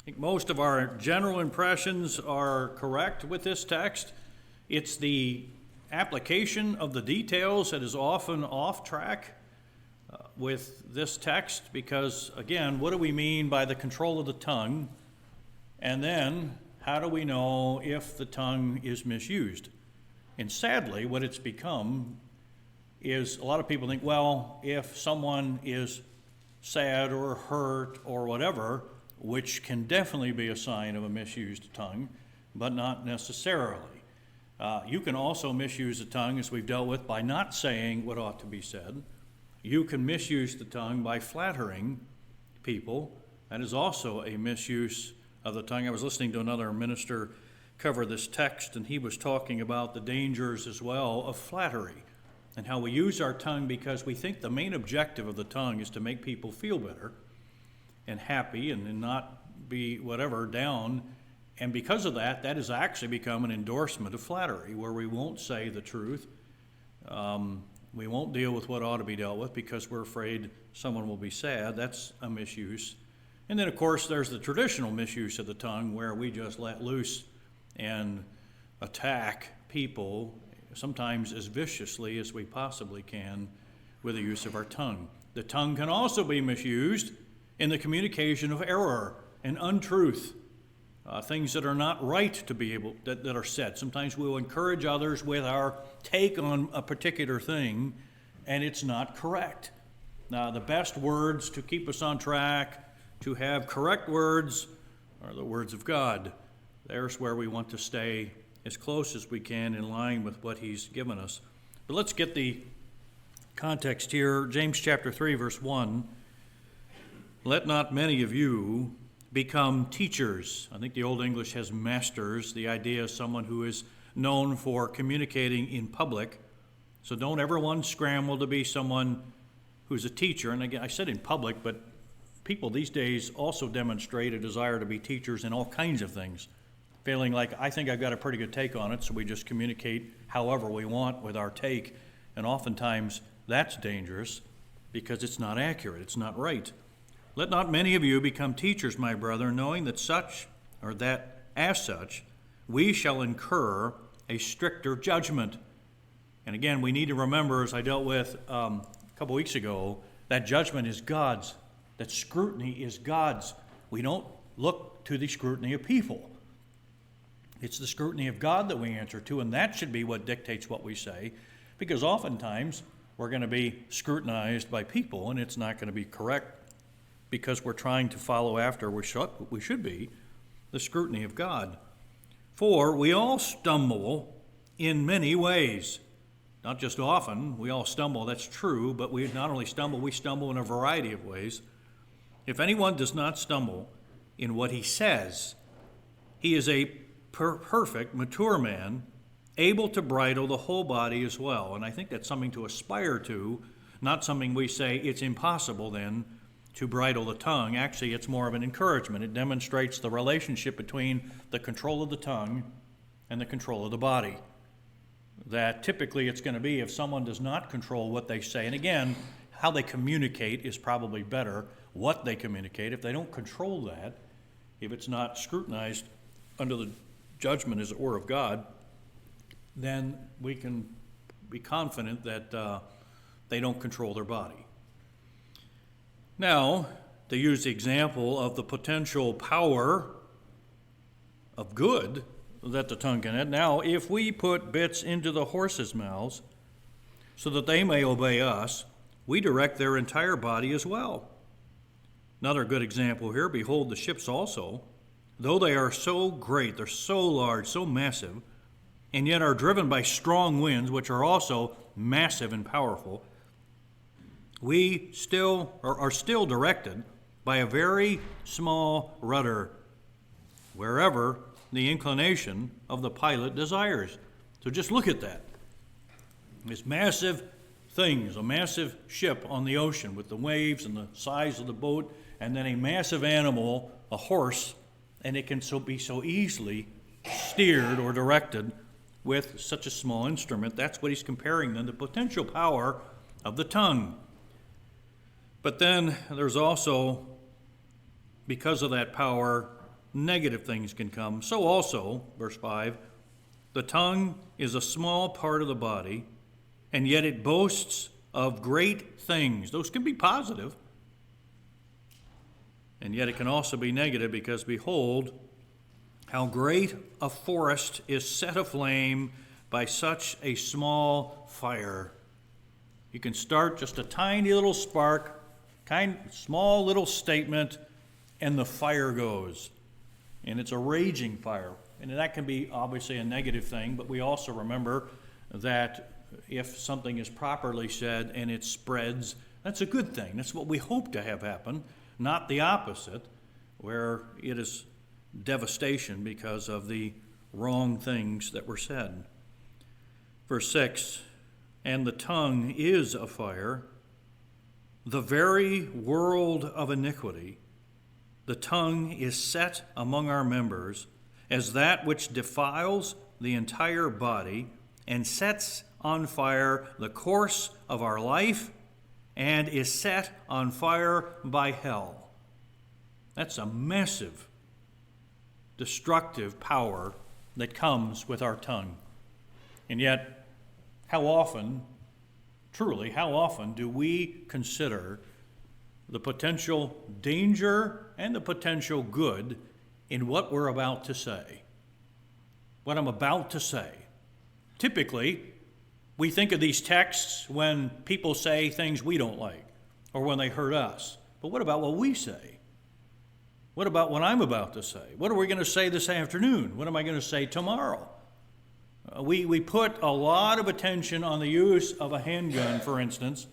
think most of our general impressions are correct with this text. It's the application of the details that is often off track with this text, because, again, what do we mean by the control of the tongue? And then, how do we know if the tongue is misused? And sadly, what it's become is a lot of people think, well, if someone is sad or hurt or whatever, which can definitely be a sign of a misused tongue, but not necessarily. You can also misuse the tongue, as we've dealt with, by not saying what ought to be said. You can misuse the tongue by flattering people. That is also a misuse of the tongue. I was listening to another minister cover this text, and he was talking about the dangers as well of flattery and how we use our tongue because we think the main objective of the tongue is to make people feel better and happy and not be whatever down. And because of that, that has actually become an endorsement of flattery, where we won't say the truth. We won't deal with what ought to be dealt with because we're afraid someone will be sad. That's a misuse. And then, of course, there's the traditional misuse of the tongue, where we just let loose and attack people, sometimes as viciously as we possibly can, with the use of our tongue. The tongue can also be misused in the communication of error and untruth, things that are not right to be able, that are said. Sometimes we'll encourage others with our take on a particular thing, and it's not correct. Now, the best words to keep us on track, to have correct words, are the words of God. There's where we want to stay as close as we can in line with what he's given us. But let's get the context here. James chapter 3, verse 1. Let not many of you become teachers. I think the Old English has masters. The idea is someone who is known for communicating in public. So don't everyone scramble to be someone who's a teacher. And again, I said in public, but people these days also demonstrate a desire to be teachers in all kinds of things, feeling like, I think I've got a pretty good take on it, so we just communicate however we want with our take. And oftentimes that's dangerous because it's not accurate, it's not right. Let not many of you become teachers, my brother, knowing that as such, we shall incur a stricter judgment. And again, we need to remember, as I dealt with a couple weeks ago, that judgment is God's. That scrutiny is God's. We don't look to the scrutiny of people. It's the scrutiny of God that we answer to, and that should be what dictates what we say, because oftentimes we're going to be scrutinized by people, and it's not going to be correct because we're trying to follow after we should be the scrutiny of God. For we all stumble in many ways. Not just often, we all stumble, that's true, but we not only stumble, we stumble in a variety of ways. If anyone does not stumble in what he says, he is a perfect, mature man, able to bridle the whole body as well. And I think that's something to aspire to, not something we say it's impossible then to bridle the tongue. Actually, it's more of an encouragement. It demonstrates the relationship between the control of the tongue and the control of the body. That typically it's going to be if someone does not control what they say. And again, how they communicate is probably better. What they communicate, if they don't control that, if it's not scrutinized under the judgment, as it were, of God, then we can be confident that they don't control their body. Now, to use the example of the potential power of good that the tongue can have, now, if we put bits into the horses' mouths so that they may obey us, we direct their entire body as well. Another good example here, behold the ships also, though they are so great, they're so large, so massive, and yet are driven by strong winds, which are also massive and powerful, we are still directed by a very small rudder, wherever the inclination of the pilot desires. So just look at that. This massive things, a massive ship on the ocean with the waves and the size of the boat, and then a massive animal, a horse, and it can be so easily steered or directed with such a small instrument. That's what he's comparing then, the potential power of the tongue. But then there's also, because of that power, negative things can come, so also, verse 5, the tongue is a small part of the body, and yet it boasts of great things. Those can be positive, and yet it can also be negative, because behold, how great a forest is set aflame by such a small fire. You can start just a tiny little spark, small little statement, and the fire goes. And it's a raging fire. And that can be obviously a negative thing, but we also remember that if something is properly said and it spreads, that's a good thing. That's what we hope to have happen, not the opposite, where it is devastation because of the wrong things that were said. Verse 6, and the tongue is a fire, the very world of iniquity. The tongue is set among our members as that which defiles the entire body and sets on fire the course of our life and is set on fire by hell. That's a massive, destructive power that comes with our tongue. And yet, how often, truly, how often do we consider the potential danger and the potential good in what we're about to say? What I'm about to say. Typically, we think of these texts when people say things we don't like or when they hurt us. But what about what we say? What about what I'm about to say? What are we going to say this afternoon? What am I going to say tomorrow? We put a lot of attention on the use of a handgun, for instance.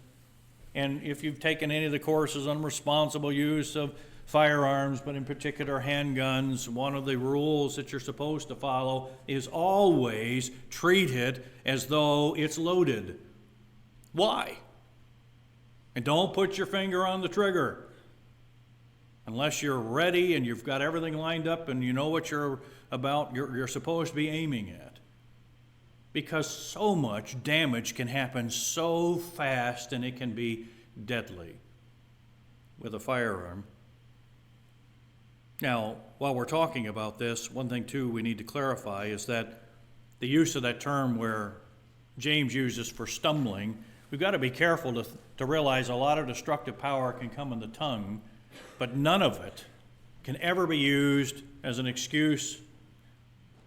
And if you've taken any of the courses on responsible use of firearms, but in particular handguns, one of the rules that you're supposed to follow is always treat it as though it's loaded. Why? And don't put your finger on the trigger unless you're ready and you've got everything lined up and you know what you're about, you're supposed to be aiming at. Because so much damage can happen so fast, and it can be deadly with a firearm. Now, while we're talking about this, one thing too we need to clarify is that the use of that term where James uses for stumbling, we've got to be careful to realize a lot of destructive power can come in the tongue, but none of it can ever be used as an excuse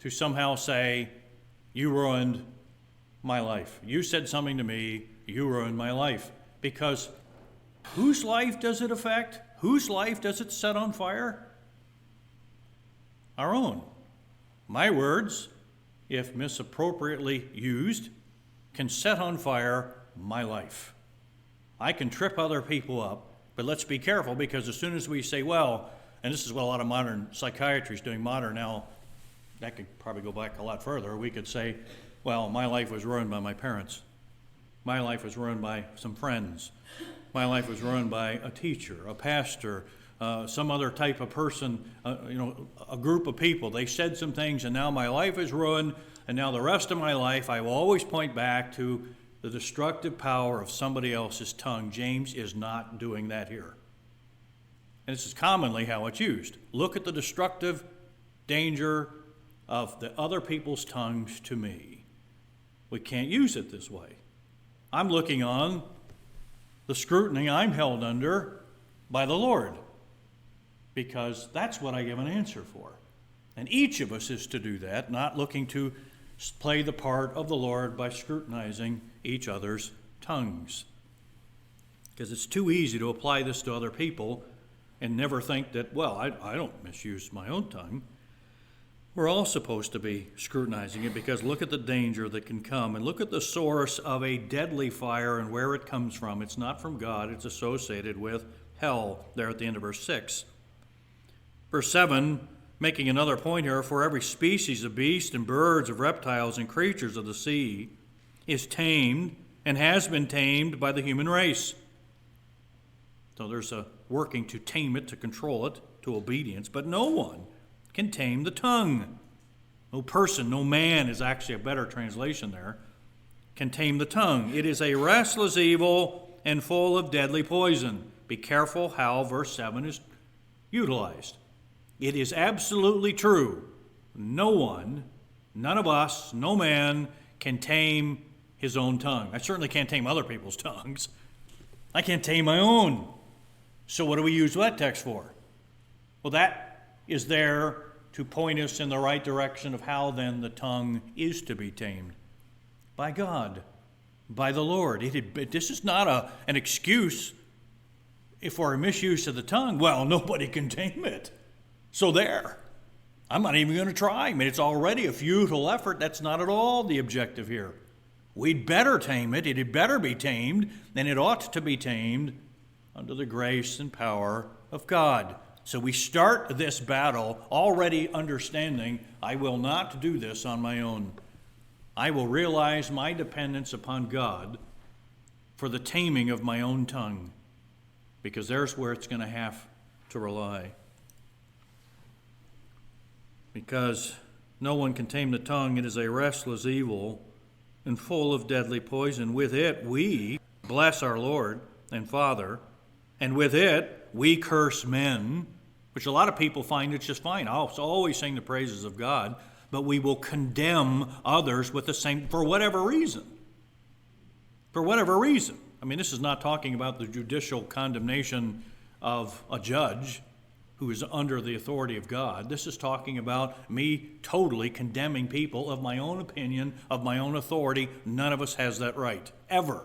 to somehow say, you ruined my life. You said something to me, you ruined my life. Because whose life does it affect? Whose life does it set on fire? Our own. My words, if misappropriately used, can set on fire my life. I can trip other people up, but let's be careful, because as soon as we say, well, and this is what a lot of modern psychiatry is doing, modern now, that could probably go back a lot further. We could say, well, my life was ruined by my parents. My life was ruined by some friends. My life was ruined by a teacher, a pastor, some other type of person, a group of people. They said some things, and now my life is ruined, and now the rest of my life I will always point back to the destructive power of somebody else's tongue. James is not doing that here. And this is commonly how it's used. Look at the destructive danger of the other people's tongues to me. We can't use it this way. I'm looking on the scrutiny I'm held under by the Lord, because that's what I give an answer for. And each of us is to do that, not looking to play the part of the Lord by scrutinizing each other's tongues. Because it's too easy to apply this to other people and never think that, well, I don't misuse my own tongue. We're all supposed to be scrutinizing it, because look at the danger that can come, and look at the source of a deadly fire and where it comes from. It's not from God. It's associated with hell there at the end of verse 6. Verse 7, making another point here, for every species of beasts and birds, of reptiles and creatures of the sea is tamed and has been tamed by the human race. So there's a working to tame it, to control it, to obedience, but no one can tame the tongue. No person, no man is actually a better translation there, can tame the tongue. It is a restless evil and full of deadly poison. Be careful how verse 7 is utilized. It is absolutely true. No one, none of us, no man can tame his own tongue. I certainly can't tame other people's tongues. I can't tame my own. So what do we use that text for? Well, that is there to point us in the right direction of how then the tongue is to be tamed. By God, by the Lord. This is not an excuse for a misuse of the tongue. Well, nobody can tame it. So there. I'm not even going to try. I mean, it's already a futile effort. That's not at all the objective here. We'd better tame it. It had better be tamed, and it ought to be tamed under the grace and power of God. So we start this battle already understanding, I will not do this on my own. I will realize my dependence upon God for the taming of my own tongue, because there's where it's going to have to rely. Because no one can tame the tongue, it is a restless evil and full of deadly poison. With it we bless our Lord and Father, and with it we curse men, which a lot of people find it's just fine. I'll always sing the praises of God, but we will condemn others with the same, for whatever reason. For whatever reason. I mean, this is not talking about the judicial condemnation of a judge who is under the authority of God. This is talking about me totally condemning people of my own opinion, of my own authority. None of us has that right, ever,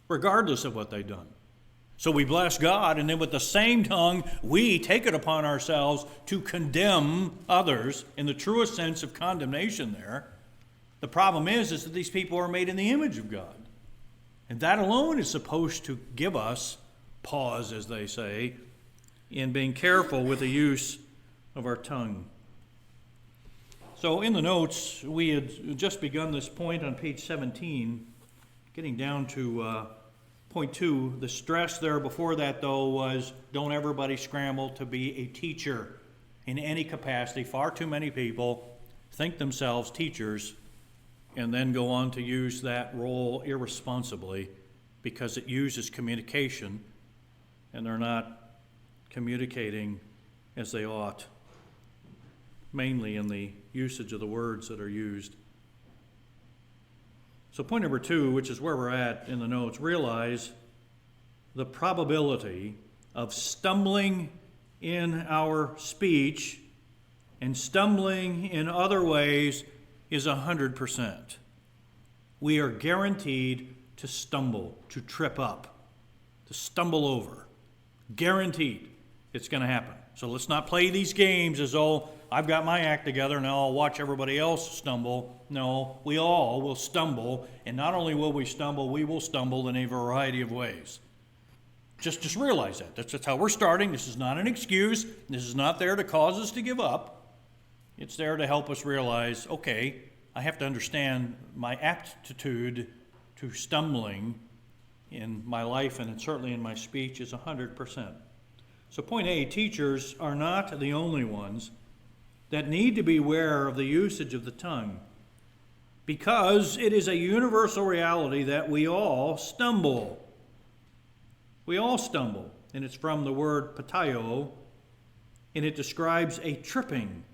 regardless of what they've done. So we bless God, and then with the same tongue, we take it upon ourselves to condemn others in the truest sense of condemnation there. The problem is that these people are made in the image of God. And that alone is supposed to give us pause, as they say, in being careful with the use of our tongue. So in the notes, we had just begun this point on page 17, getting down to point 2. The stress there before that, though, was don't everybody scramble to be a teacher in any capacity. Far too many people think themselves teachers and then go on to use that role irresponsibly because it uses communication, and they're not communicating as they ought, mainly in the usage of the words that are used. So point number 2, which is where we're at in the notes, realize the probability of stumbling in our speech and stumbling in other ways is 100%. We are guaranteed to stumble, to trip up, to stumble over. Guaranteed it's going to happen. So let's not play these games as though I've got my act together, now I'll watch everybody else stumble. No, we all will stumble, and not only will we will stumble in a variety of ways. Just realize that. That's how we're starting. This is not an excuse. This is not there to cause us to give up. It's there to help us realize, okay, I have to understand my aptitude to stumbling in my life, and certainly in my speech, is 100%. So point A, teachers are not the only ones that need to be aware of the usage of the tongue, because it is a universal reality that we all stumble. We all stumble, and it's from the word patio, and it describes a tripping.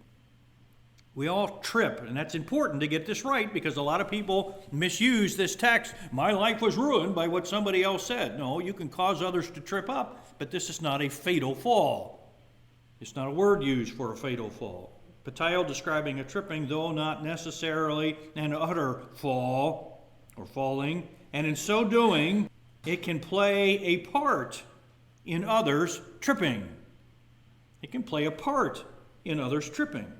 We all trip, and that's important to get this right, because a lot of people misuse this text. My life was ruined by what somebody else said. No, you can cause others to trip up, but this is not a fatal fall. It's not a word used for a fatal fall. Patio describing a tripping, though not necessarily an utter fall or falling, and in so doing, it can play a part in others tripping. It can play a part in others tripping.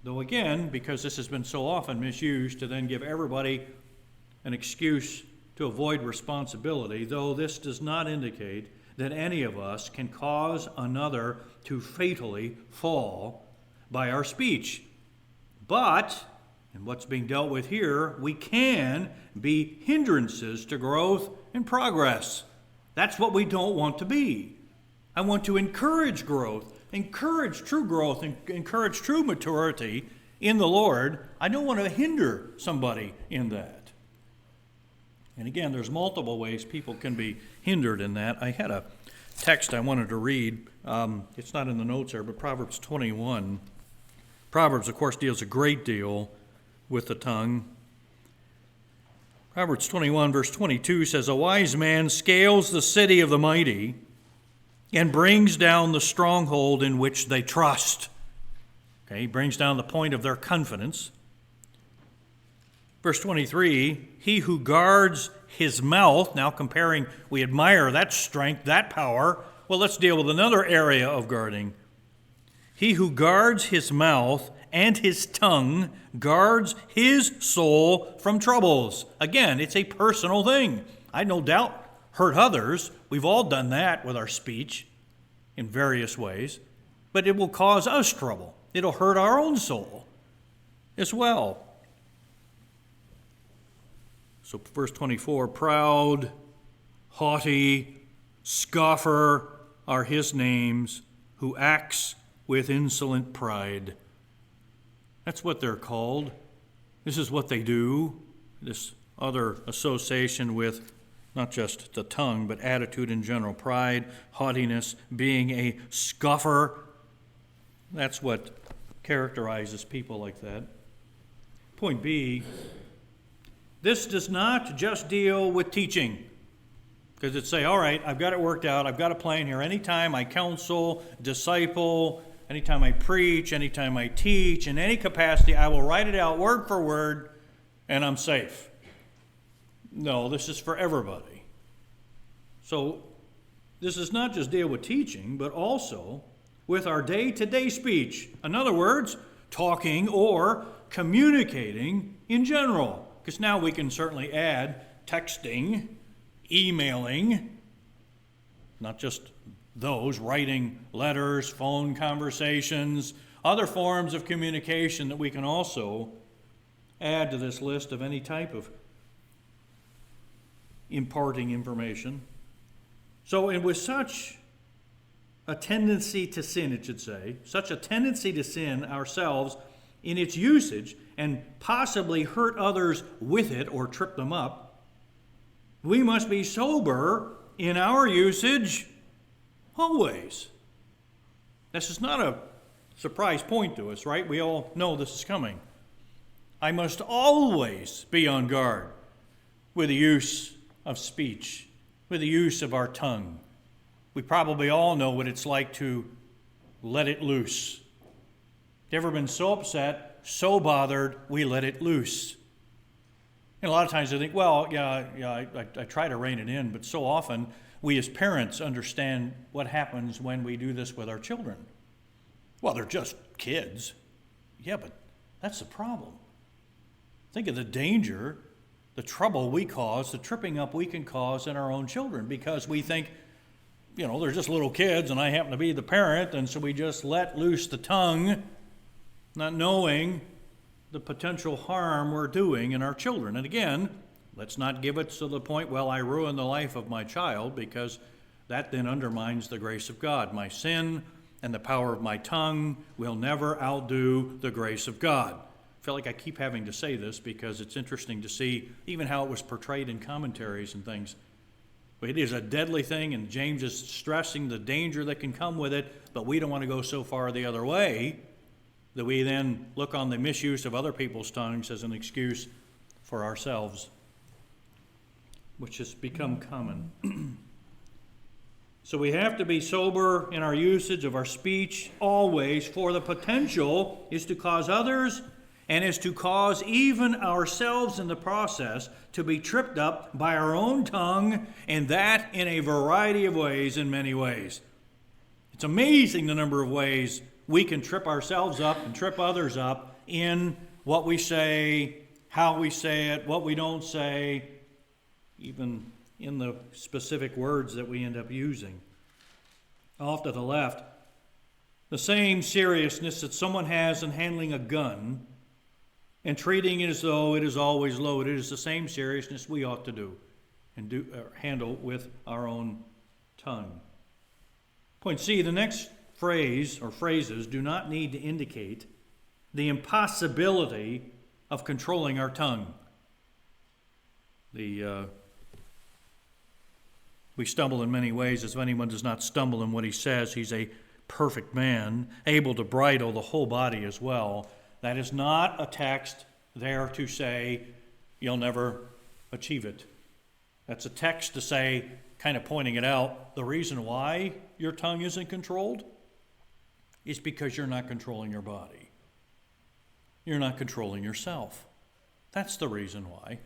Though again, because this has been so often misused to then give everybody an excuse to avoid responsibility, though this does not indicate that any of us can cause another to fatally fall by our speech. But, and what's being dealt with here, we can be hindrances to growth and progress. That's what we don't want to be. I want to encourage growth, encourage true growth, and encourage true maturity in the Lord. I don't want to hinder somebody in that. And again, there's multiple ways people can be hindered in that. I had a text I wanted to read. It's not in the notes there, but Proverbs 21. Proverbs, of course, deals a great deal with the tongue. Proverbs 21, verse 22 says, "A wise man scales the city of the mighty and brings down the stronghold in which they trust." Okay, he brings down the point of their confidence. Verse 23, "He who guards his mouth," now comparing, we admire that strength, that power. Well, let's deal with another area of guarding. "He who guards his mouth and his tongue guards his soul from troubles." Again, it's a personal thing. I no doubt hurt others. We've all done that with our speech in various ways. But it will cause us trouble. It'll hurt our own soul as well. So verse 24, "Proud, haughty, scoffer are his names, who acts with insolent pride." That's what they're called. This is what they do. This other association with not just the tongue, but attitude in general. Pride, haughtiness, being a scoffer. That's what characterizes people like that. Point B, this does not just deal with teaching. Because it say, all right, I've got it worked out. I've got a plan here. Anytime I counsel, disciple, anytime I preach, anytime I teach, in any capacity, I will write it out word for word, and I'm safe. No, this is for everybody. So this does not just deal with teaching, but also with our day-to-day speech. In other words, talking or communicating in general. Because now we can certainly add texting, emailing, not just those, writing letters, phone conversations, other forms of communication that we can also add to this list of any type of imparting information. So, and with such a tendency to sin, it should say, such a tendency to sin ourselves in its usage and possibly hurt others with it or trip them up, we must be sober in our usage always. This is not a surprise point to us, right? We all know this is coming. I must always be on guard with the use of speech, with the use of our tongue. We probably all know what it's like to let it loose. You ever been so upset, so bothered, we let it loose? And a lot of times I think, well, I try to rein it in, but so often we as parents understand what happens when we do this with our children. Well, they're just kids. Yeah, but that's the problem. Think of the danger, the trouble we cause, the tripping up we can cause in our own children because we think, they're just little kids and I happen to be the parent, and so we just let loose the tongue, not knowing the potential harm we're doing in our children. And again, let's not give it to the point, well, I ruined the life of my child, because that then undermines the grace of God. My sin and the power of my tongue will never outdo the grace of God. I feel like I keep having to say this because it's interesting to see even how it was portrayed in commentaries and things. But it is a deadly thing, and James is stressing the danger that can come with it, but we don't want to go so far the other way that we then look on the misuse of other people's tongues as an excuse for ourselves, which has become common. So we have to be sober in our usage of our speech always, for the potential is to cause others and is to cause even ourselves in the process to be tripped up by our own tongue, and that in a variety of ways, in many ways. It's amazing the number of ways we can trip ourselves up and trip others up in what we say, how we say it, what we don't say, even in the specific words that we end up using. Off to the left, the same seriousness that someone has in handling a gun and treating it as though it is always loaded is the same seriousness we ought to do and handle with our own tongue. Point C, the next phrase or phrases do not need to indicate the impossibility of controlling our tongue. The We stumble in many ways. As if anyone does not stumble in what he says, he's a perfect man, able to bridle the whole body as well. That is not a text there to say you'll never achieve it. That's a text to say, kind of pointing it out, the reason why your tongue isn't controlled is because you're not controlling your body. You're not controlling yourself. That's the reason why.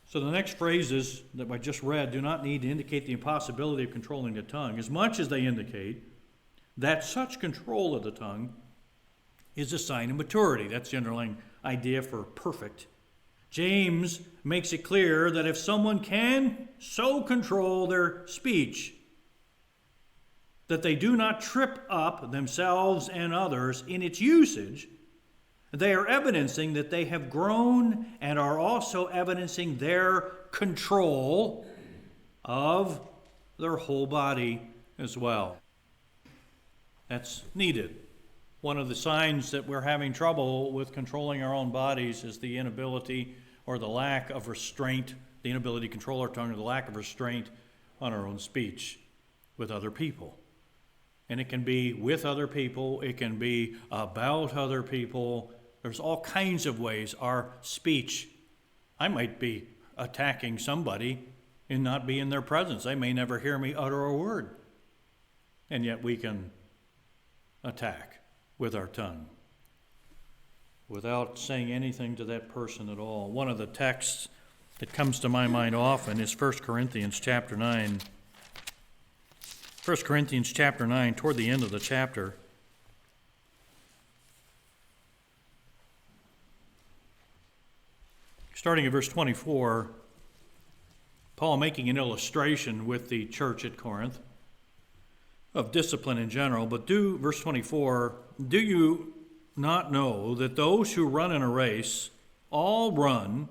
So the next phrases that I just read do not need to indicate the impossibility of controlling the tongue, as much as they indicate that such control of the tongue is a sign of maturity. That's the underlying idea for perfect. James makes it clear that if someone can so control their speech that they do not trip up themselves and others in its usage, they are evidencing that they have grown and are also evidencing their control of their whole body as well. That's needed. One of the signs that we're having trouble with controlling our own bodies is the inability or the lack of restraint, the inability to control our tongue or the lack of restraint on our own speech with other people. And it can be with other people, it can be about other people. There's all kinds of ways our speech, I might be attacking somebody and not be in their presence. They may never hear me utter a word. And yet we can attack with our tongue without saying anything to that person at all. One of the texts that comes to my mind often is 1 Corinthians chapter 9. 1 Corinthians chapter 9, toward the end of the chapter. Starting at verse 24, Paul making an illustration with the church at Corinth of discipline in general, but verse 24, do you not know that those who run in a race all run,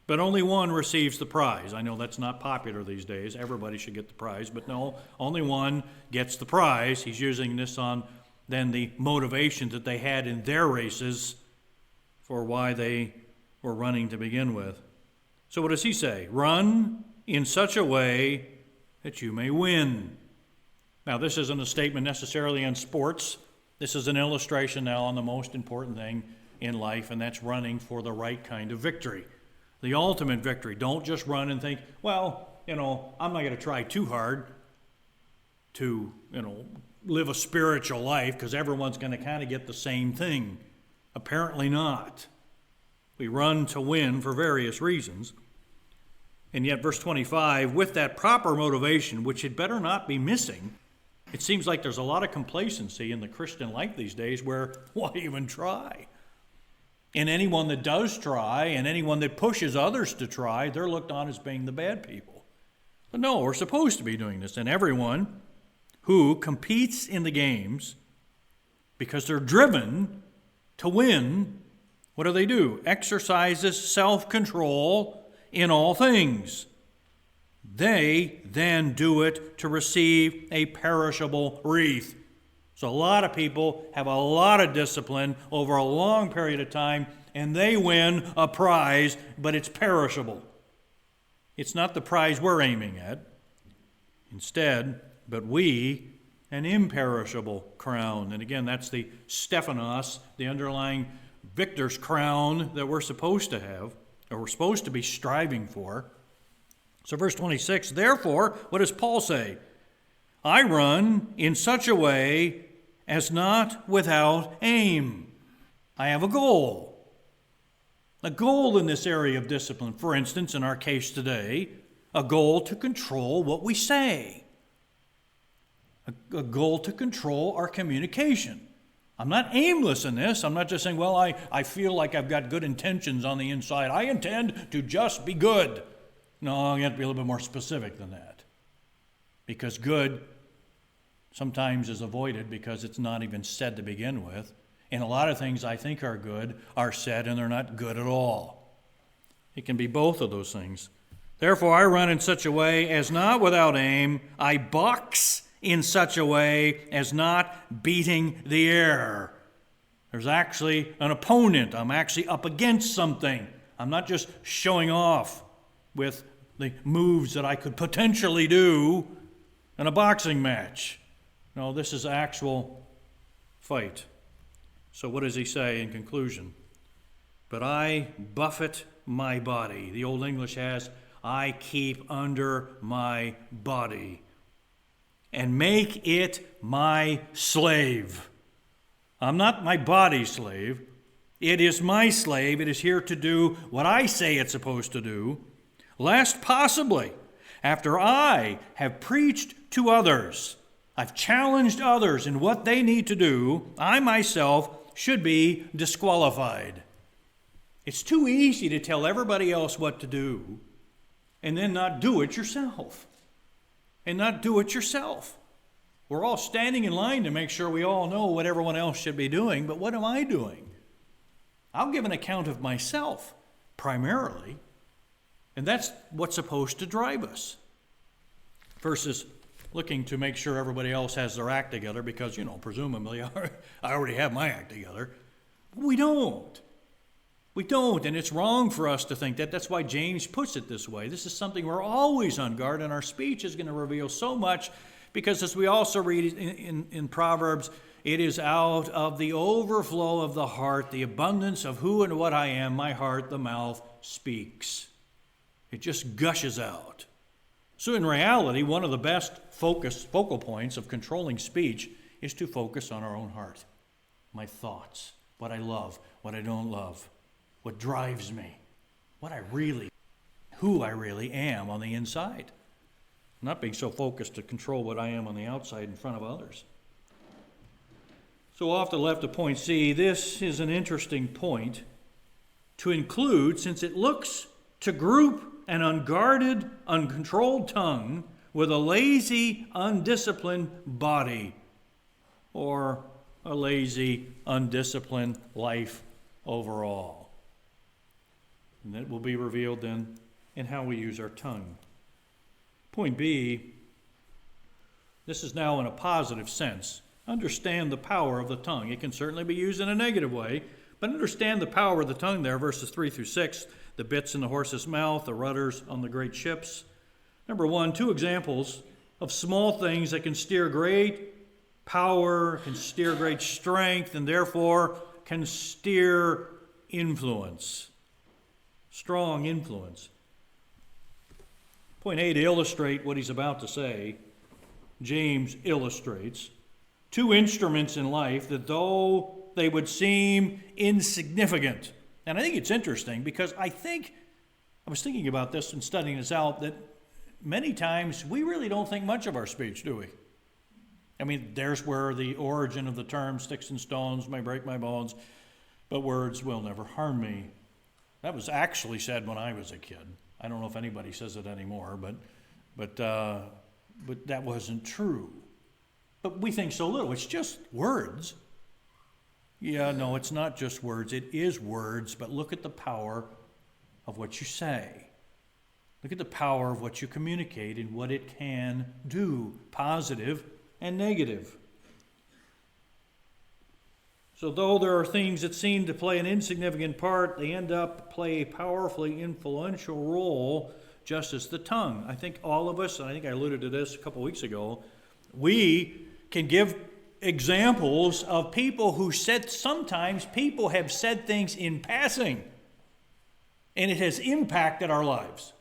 but only one receives the prize? I know that's not popular these days. Everybody should get the prize, but no, only one gets the prize. He's using this on then the motivation that they had in their races for why they were running to begin with. So what does he say? Run in such a way that you may win. Now, this isn't a statement necessarily on sports. This is an illustration now on the most important thing in life, and that's running for the right kind of victory. The ultimate victory. Don't just run and think, well, I'm not going to try too hard to, live a spiritual life because everyone's going to kind of get the same thing. Apparently not. We run to win for various reasons. And yet, verse 25, with that proper motivation, which had better not be missing, it seems like there's a lot of complacency in the Christian life these days where, why even try? And anyone that does try and anyone that pushes others to try, they're looked on as being the bad people. But no, we're supposed to be doing this. And everyone who competes in the games, because they're driven to win, what do? Exercises self-control in all things. They then do it to receive a perishable wreath. So a lot of people have a lot of discipline over a long period of time, and they win a prize, but it's perishable. It's not the prize we're aiming at. Instead, but we, an imperishable crown. And again, that's the Stephanos, the underlying victor's crown that we're supposed to have, or we're supposed to be striving for. So verse 26, therefore, what does Paul say? I run in such a way as not without aim. I have a goal. A goal in this area of discipline. For instance, in our case today, a goal to control what we say. A goal to control our communication. I'm not aimless in this. I'm not just saying, well, I feel like I've got good intentions on the inside. I intend to just be good. No, you have to be a little bit more specific than that. Because good sometimes is avoided because it's not even said to begin with. And a lot of things I think are good are said and they're not good at all. It can be both of those things. Therefore, I run in such a way as not without aim. I box in such a way as not beating the air. There's actually an opponent. I'm actually up against something. I'm not just showing off with the moves that I could potentially do in a boxing match. No, this is actual fight. So what does he say in conclusion? But I buffet my body. The Old English has, I keep under my body and make it my slave. I'm not my body's slave. It is my slave. It is here to do what I say it's supposed to do, lest possibly, after I have preached to others, I've challenged others in what they need to do, I myself should be disqualified. It's too easy to tell everybody else what to do and then not do it yourself. We're all standing in line to make sure we all know what everyone else should be doing, but what am I doing? I'll give an account of myself, primarily, and that's what's supposed to drive us, versus looking to make sure everybody else has their act together because, presumably I already have my act together. We don't, and it's wrong for us to think that. That's why James puts it this way. This is something we're always on guard, and our speech is going to reveal so much, because as we also read in Proverbs, it is out of the overflow of the heart, the abundance of who and what I am, my heart, the mouth speaks. It just gushes out. So in reality, one of the best focal points of controlling speech is to focus on our own heart, my thoughts, what I love, what I don't love, what drives me, who I really am on the inside. Not being so focused to control what I am on the outside in front of others. So off the left of point C, this is an interesting point to include, since it looks to group an unguarded, uncontrolled tongue with a lazy, undisciplined body, or a lazy, undisciplined life overall. And that will be revealed then in how we use our tongue. Point B, this is now in a positive sense. Understand the power of the tongue. It can certainly be used in a negative way, but understand the power of the tongue there, verses 3 through 6, the bits in the horse's mouth, the rudders on the great ships. Number one, 2 examples of small things that can steer great power, can steer great strength, and therefore can steer influence, strong influence. Point A, to illustrate what he's about to say, James illustrates 2 instruments in life that though they would seem insignificant. And I think it's interesting because I was thinking about this and studying this out, that many times we really don't think much of our speech, do we? I mean, there's where the origin of the term sticks and stones may break my bones, but words will never harm me. That was actually said when I was a kid. I don't know if anybody says it anymore, but that wasn't true. But we think so little. It's just words. Yeah, no, it's not just words. It is words, but look at the power of what you say. Look at the power of what you communicate and what it can do, positive and negative. So though there are things that seem to play an insignificant part, they end up play a powerfully influential role, just as the tongue. I think all of us, and I think I alluded to this a couple weeks ago, we can give examples of people who sometimes people have said things in passing, and it has impacted our lives.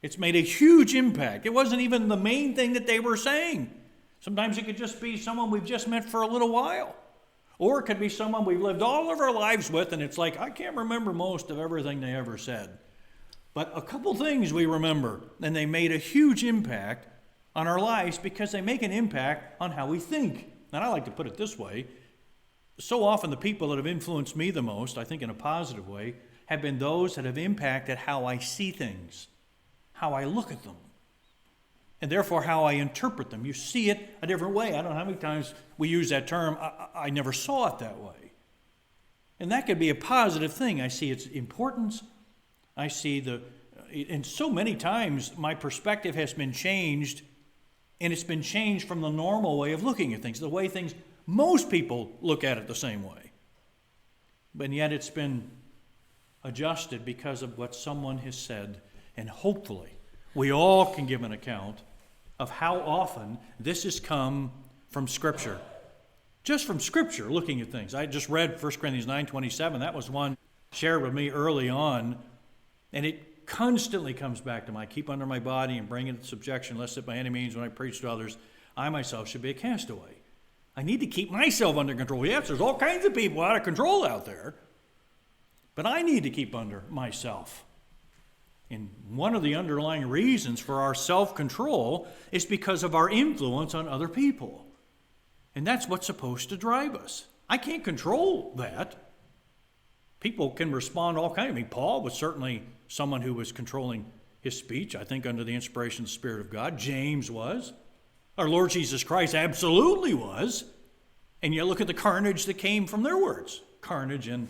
It's made a huge impact. It wasn't even the main thing that they were saying. Sometimes it could just be someone we've just met for a little while. Or it could be someone we've lived all of our lives with, and it's like, I can't remember most of everything they ever said. But a couple things we remember, and they made a huge impact on our lives because they make an impact on how we think. And I like to put it this way. So often the people that have influenced me the most, I think in a positive way, have been those that have impacted how I see things, how I look at them, and therefore how I interpret them. You see it a different way. I don't know how many times we use that term, I never saw it that way. And that could be a positive thing. I see its importance. I see and so many times my perspective has been changed, and it's been changed from the normal way of looking at things, the way most people look at it the same way. But yet it's been adjusted because of what someone has said And hopefully, we all can give an account of how often this has come from Scripture. Just from Scripture, looking at things. I just read 1 Corinthians 9:27. That was one shared with me early on. And it constantly comes back to me. I keep under my body and bring it into subjection, lest that by any means when I preach to others, I myself should be a castaway. I need to keep myself under control. Yes, there's all kinds of people out of control out there. But I need to keep under myself. And one of the underlying reasons for our self-control is because of our influence on other people. And that's what's supposed to drive us. I can't control that. People can respond all kinds. I mean, Paul was certainly someone who was controlling his speech, I think under the inspiration of the Spirit of God. James was. Our Lord Jesus Christ absolutely was. And yet look at the carnage that came from their words. Carnage, and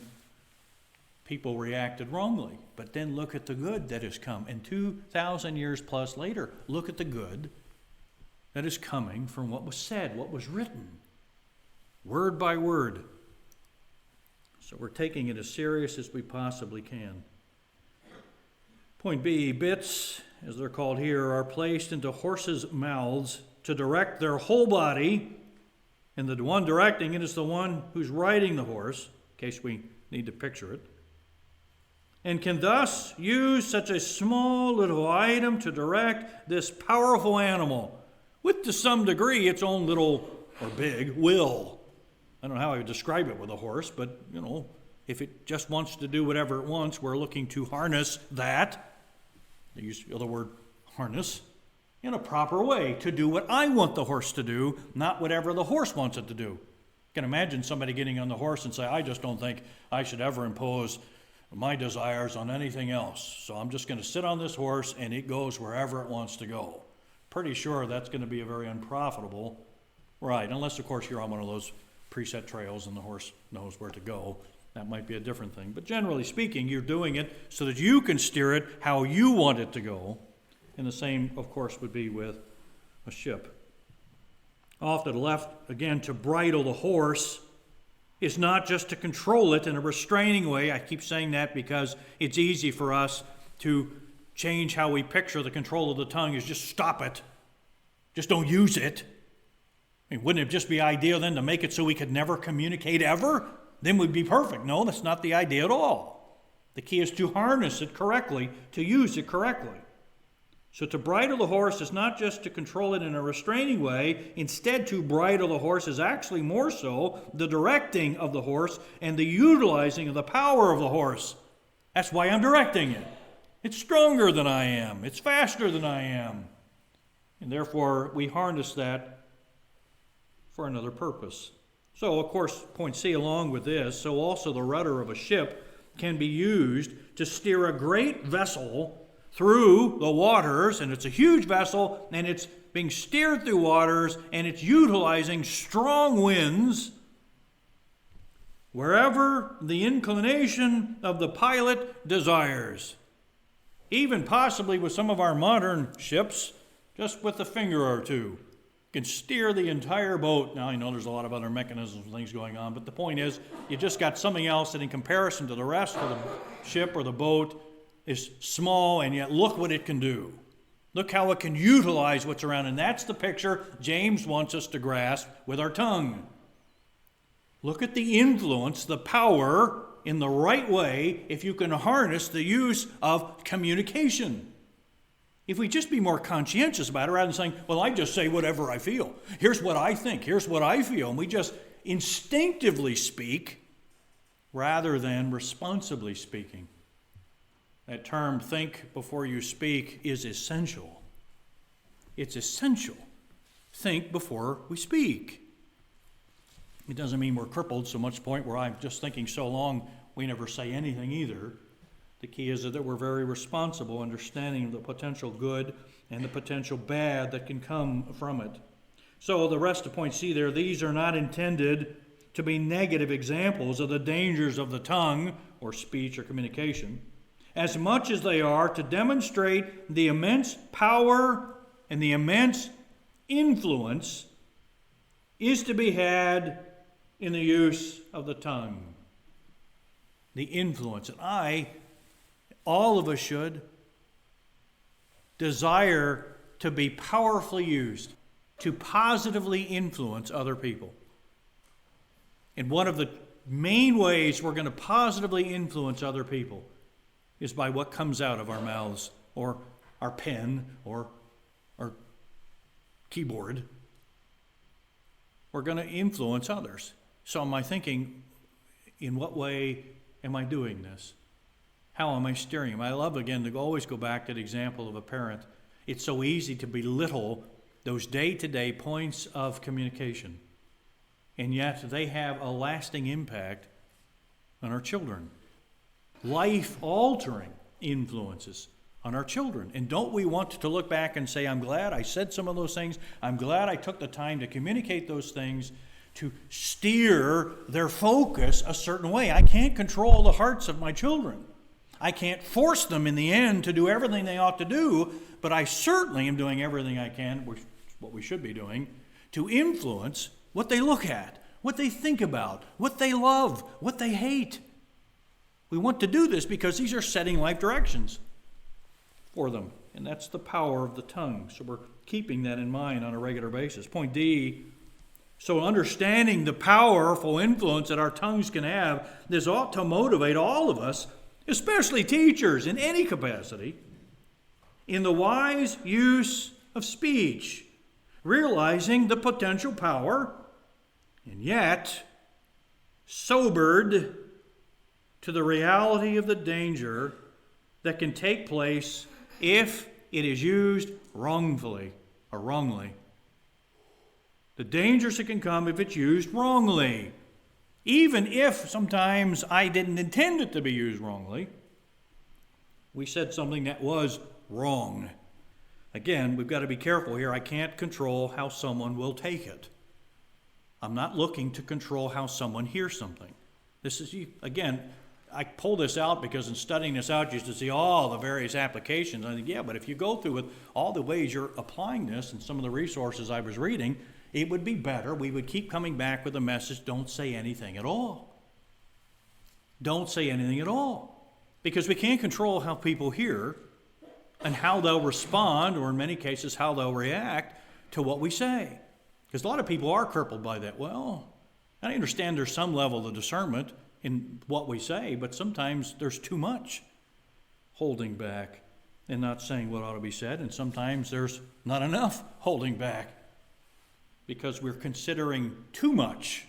people reacted wrongly. But then look at the good that has come. And 2,000 years plus later, look at the good that is coming from what was said, what was written, word by word. So we're taking it as serious as we possibly can. Point B, bits, as they're called here, are placed into horses' mouths to direct their whole body, and the one directing it is the one who's riding the horse, in case we need to picture it, and can thus use such a small little item to direct this powerful animal with, to some degree, its own little, or big, will. I don't know how I would describe it with a horse, but, if it just wants to do whatever it wants, we're looking to harness that, they use the other word, harness, in a proper way to do what I want the horse to do, not whatever the horse wants it to do. You can imagine somebody getting on the horse and say, I just don't think I should ever impose my desires on anything else. So I'm just going to sit on this horse and it goes wherever it wants to go. Pretty sure that's going to be a very unprofitable ride, unless, of course, you're on one of those preset trails and the horse knows where to go. That might be a different thing. But generally speaking, you're doing it so that you can steer it how you want it to go. And the same, of course, would be with a ship. Off to the left, again, to bridle the horse is not just to control it in a restraining way. I keep saying that because it's easy for us to change how we picture the control of the tongue is just stop it. Just don't use it. I mean, wouldn't it just be ideal then to make it so we could never communicate ever? Then we'd be perfect. No, that's not the idea at all. The key is to harness it correctly, to use it correctly. So to bridle the horse is not just to control it in a restraining way. Instead, to bridle the horse is actually more so the directing of the horse and the utilizing of the power of the horse. That's why I'm directing it. It's stronger than I am. It's faster than I am. And therefore, we harness that for another purpose. So, of course, point C, along with this, so also the rudder of a ship can be used to steer a great vessel through the waters, and it's a huge vessel, and it's being steered through waters, and it's utilizing strong winds wherever the inclination of the pilot desires. Even possibly with some of our modern ships, just with a finger or two, can steer the entire boat. Now, I know there's a lot of other mechanisms and things going on, but the point is, you just got something else that in comparison to the rest of the ship or the boat is small, and yet look what it can do. Look how it can utilize what's around, and that's the picture James wants us to grasp with our tongue. Look at the influence, the power in the right way if you can harness the use of communication. If we just be more conscientious about it rather than saying, well, I just say whatever I feel. Here's what I think. Here's what I feel. And we just instinctively speak rather than responsibly speaking. That term, think before you speak, is essential. It's essential. Think before we speak. It doesn't mean we're crippled so much to the point where I'm just thinking so long we never say anything either. The key is that we're very responsible, understanding the potential good and the potential bad that can come from it. So the rest of point C there, these are not intended to be negative examples of the dangers of the tongue or speech or communication, as much as they are to demonstrate the immense power and the immense influence is to be had in the use of the tongue. The influence. And all of us should, desire to be powerfully used to positively influence other people. And one of the main ways we're going to positively influence other people is by what comes out of our mouths, or our pen, or our keyboard. We're going to influence others. So am I thinking, in what way am I doing this? How am I steering them? I love, again, to always go back to the example of a parent. It's so easy to belittle those day-to-day points of communication, and yet they have a lasting impact on our children. Life-altering influences on our children. And don't we want to look back and say, I'm glad I said some of those things. I'm glad I took the time to communicate those things to steer their focus a certain way. I can't control the hearts of my children. I can't force them in the end to do everything they ought to do, but I certainly am doing everything I can, which is what we should be doing, to influence what they look at, what they think about, what they love, what they hate. We want to do this because these are setting life directions for them, and that's the power of the tongue. So we're keeping that in mind on a regular basis. Point D, so understanding the powerful influence that our tongues can have, this ought to motivate all of us, especially teachers in any capacity, in the wise use of speech, realizing the potential power, and yet sobered to the reality of the danger that can take place if it is used wrongfully or wrongly. The dangers that can come if it's used wrongly. Even if sometimes I didn't intend it to be used wrongly, we said something that was wrong. Again, we've got to be careful here. I can't control how someone will take it. I'm not looking to control how someone hears something. This is, again, I pull this out because in studying this out, you used to see all the various applications. I think, yeah, but if you go through with all the ways you're applying this and some of the resources I was reading, it would be better. We would keep coming back with a message, don't say anything at all. Don't say anything at all. Because we can't control how people hear and how they'll respond, or in many cases, how they'll react to what we say. Because a lot of people are crippled by that. Well, I understand there's some level of discernment in what we say, but sometimes there's too much holding back and not saying what ought to be said, and sometimes there's not enough holding back because we're considering too much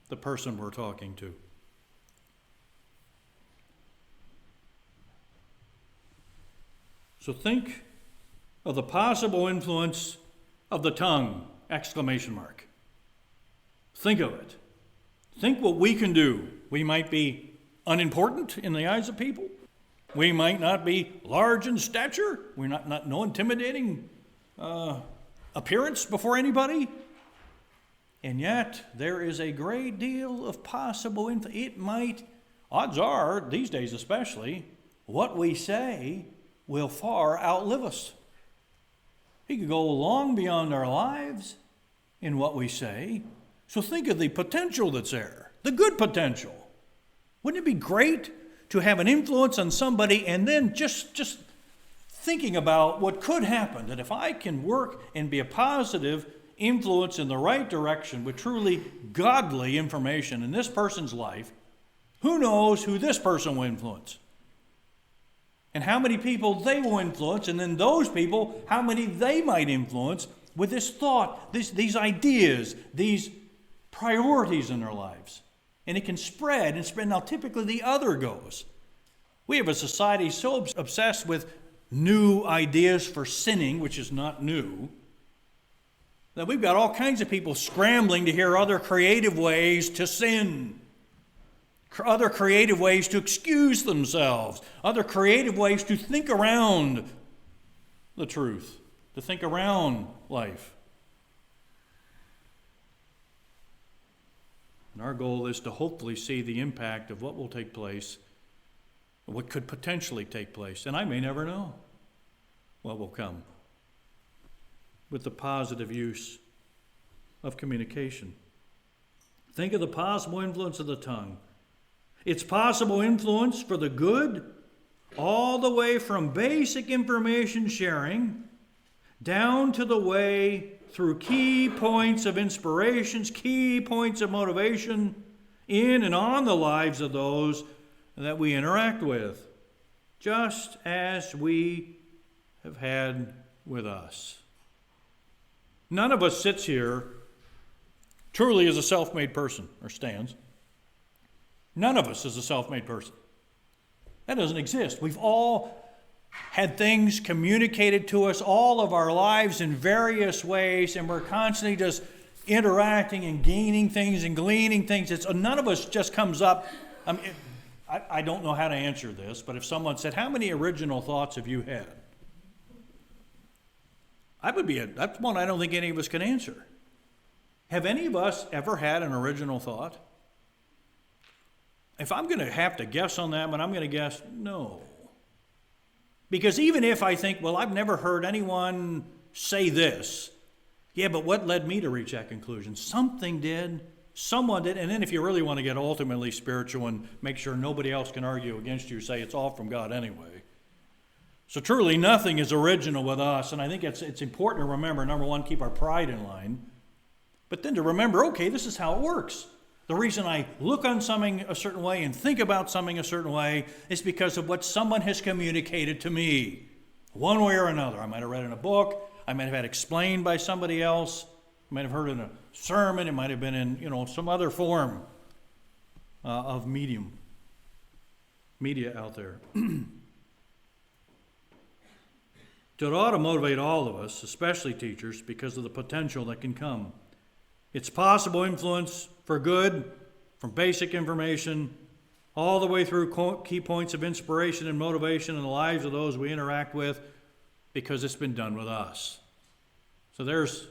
the person we're talking to. So think of the possible influence of the tongue, exclamation mark. Think of it. Think what we can do. We might be unimportant in the eyes of people. We might not be large in stature. We're not no intimidating appearance before anybody. And yet, there is a great deal of possible influence. It might, odds are, these days especially, what we say will far outlive us. It could go long beyond our lives in what we say. So think of the potential that's there, the good potential. Wouldn't it be great to have an influence on somebody and then just thinking about what could happen, that if I can work and be a positive influence in the right direction with truly godly information in this person's life, who knows who this person will influence? And how many people they will influence, and then those people, how many they might influence with this thought, these ideas, these priorities in their lives. And it can spread and spread. Now, typically the other goes. We have a society so obsessed with new ideas for sinning, which is not new, that we've got all kinds of people scrambling to hear other creative ways to sin, other creative ways to excuse themselves, other creative ways to think around the truth, to think around life. And our goal is to hopefully see the impact of what will take place, what could potentially take place. And I may never know what will come with the positive use of communication. Think of the possible influence of the tongue. Its possible influence for the good all the way from basic information sharing down to the way through key points of inspirations, key points of motivation in and on the lives of those that we interact with, just as we have had with us. None of us sits here truly as a self-made person, or stands. None of us is a self-made person. That doesn't exist. We've all had things communicated to us all of our lives in various ways, and we're constantly just interacting and gaining things and gleaning things. None of us just comes up. I don't know how to answer this, but if someone said, how many original thoughts have you had? That's one I don't think any of us can answer. Have any of us ever had an original thought? If I'm going to have to guess on that one, I'm going to guess no. Because even if I think, well, I've never heard anyone say this. Yeah, but what led me to reach that conclusion? Something did. Someone did. And then if you really want to get ultimately spiritual and make sure nobody else can argue against you, say it's all from God anyway. So truly nothing is original with us. And I think it's important to remember, number one, keep our pride in line. But then to remember, okay, this is how it works. The reason I look on something a certain way and think about something a certain way is because of what someone has communicated to me, one way or another. I might have read in a book. I might have had explained by somebody else. I might have heard in a sermon. It might have been in, some other form of media out there. It ought to motivate all of us, especially teachers, because of the potential that can come. It's possible influence for good, from basic information, all the way through key points of inspiration and motivation in the lives of those we interact with, because it's been done with us. So there's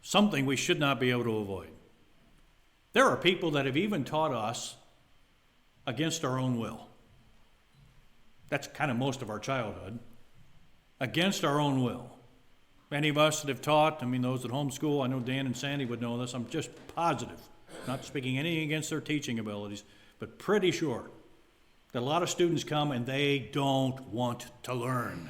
something we should not be able to avoid. There are people that have even taught us against our own will. That's kind of most of our childhood. Against our own will. Many of us that have taught, those that homeschool, I know Dan and Sandy would know this, I'm just positive, not speaking anything against their teaching abilities, but pretty sure that a lot of students come and they don't want to learn.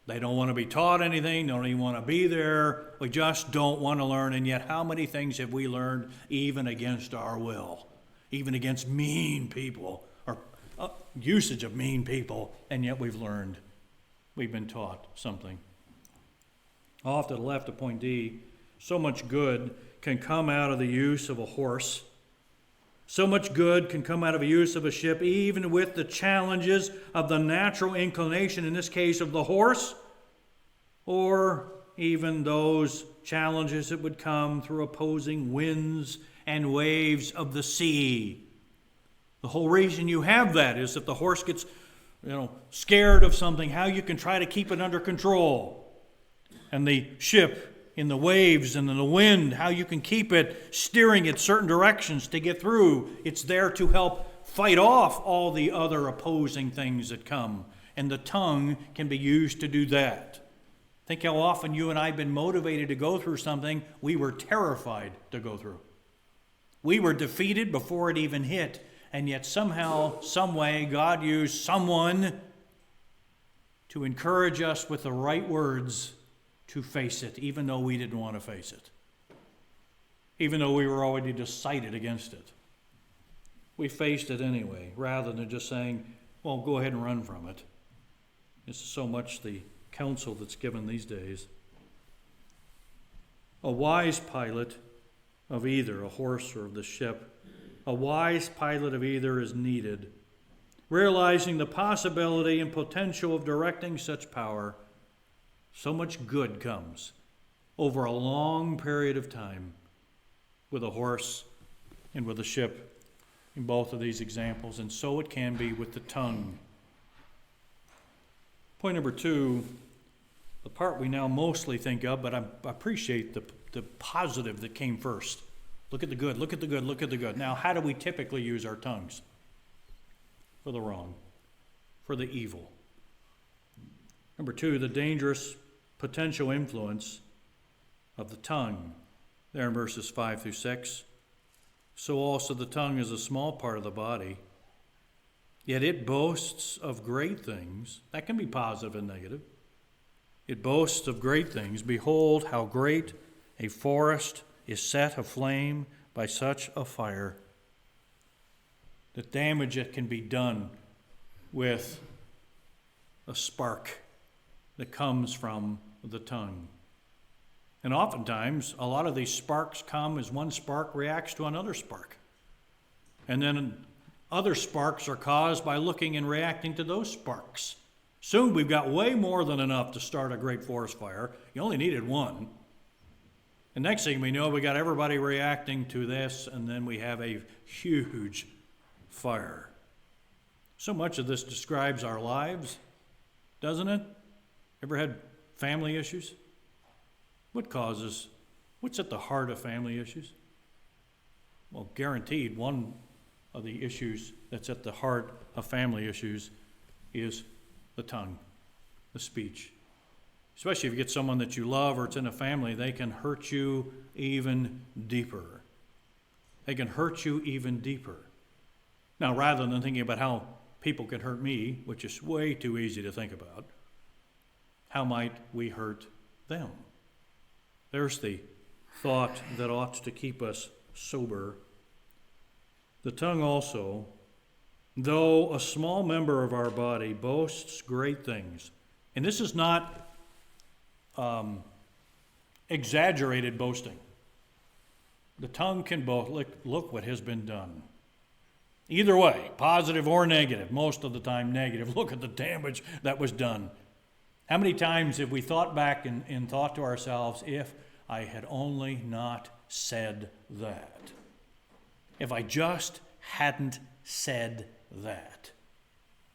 They don't want to be taught anything, they don't even want to be there, we just don't want to learn, and yet how many things have we learned even against our will, even against mean people, or usage of mean people, and yet we've learned. We've been taught something. Off to the left of point D, so much good can come out of the use of a horse. So much good can come out of the use of a ship, even with the challenges of the natural inclination, in this case of the horse, or even those challenges that would come through opposing winds and waves of the sea. The whole reason you have that is that the horse gets scared of something, how you can try to keep it under control. And the ship in the waves and in the wind, how you can keep it steering it certain directions to get through. It's there to help fight off all the other opposing things that come. And the tongue can be used to do that. Think how often you and I have been motivated to go through something we were terrified to go through. We were defeated before it even hit. And yet somehow, some way, God used someone to encourage us with the right words to face it, even though we didn't want to face it. Even though we were already decided against it. We faced it anyway, rather than just saying, well, go ahead and run from it. This is so much the counsel that's given these days. A wise pilot of either a horse or of the ship, a wise pilot of either is needed, realizing the possibility and potential of directing such power. So much good comes over a long period of time with a horse and with a ship in both of these examples, and so it can be with the tongue. Point number 2, the part we now mostly think of, but I appreciate the positive that came first. Look at the good, look at the good, look at the good. Now, how do we typically use our tongues? For the wrong, for the evil. Number 2, the dangerous potential influence of the tongue. There in verses 5 through 6. So also the tongue is a small part of the body, Yet it boasts of great things. That can be positive and negative. It boasts of great things. Behold, how great a forest is set aflame by such a fire. The damage that can be done with a spark that comes from the tongue. And oftentimes, a lot of these sparks come as one spark reacts to another spark. And then other sparks are caused by looking and reacting to those sparks. Soon we've got way more than enough to start a great forest fire. You only needed one. The next thing we know, we got everybody reacting to this, and then we have a huge fire. So much of this describes our lives, doesn't it? Ever had family issues? What's at the heart of family issues? Well, guaranteed, one of the issues that's at the heart of family issues is the tongue, the speech. Especially if you get someone that you love or it's in a family, they can hurt you even deeper. They can hurt you even deeper. Now, rather than thinking about how people can hurt me, which is way too easy to think about, how might we hurt them? There's the thought that ought to keep us sober. The tongue also, though a small member of our body, boasts great things. And this is not exaggerated boasting. The tongue can boast. Look what has been done. Either way, positive or negative, most of the time negative. Look at the damage that was done. How many times have we thought back and thought to ourselves, if I had only not said that? If I just hadn't said that.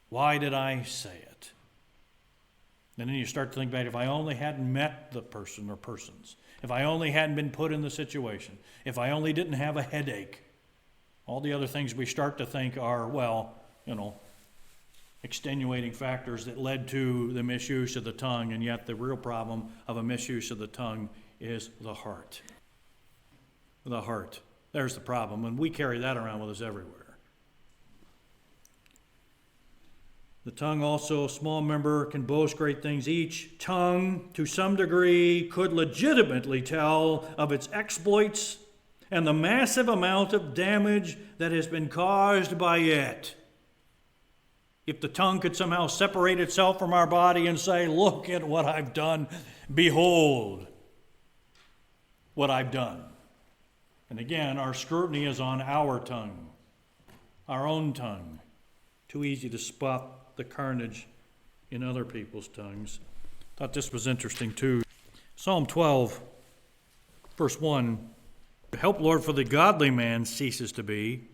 Why did I say it? And then you start to think back, if I only hadn't met the person or persons, if I only hadn't been put in the situation, if I only didn't have a headache, all the other things we start to think are, extenuating factors that led to the misuse of the tongue, and yet the real problem of a misuse of the tongue is the heart. The heart. There's the problem, and we carry that around with us everywhere. The tongue also, a small member, can boast great things. Each tongue, to some degree, could legitimately tell of its exploits and the massive amount of damage that has been caused by it. If the tongue could somehow separate itself from our body and say, look at what I've done, behold what I've done. And again, our scrutiny is on our tongue, our own tongue. Too easy to spot the carnage in other people's tongues. Thought this was interesting too. Psalm 12, verse 1. Help, Lord, for the godly man ceases to be,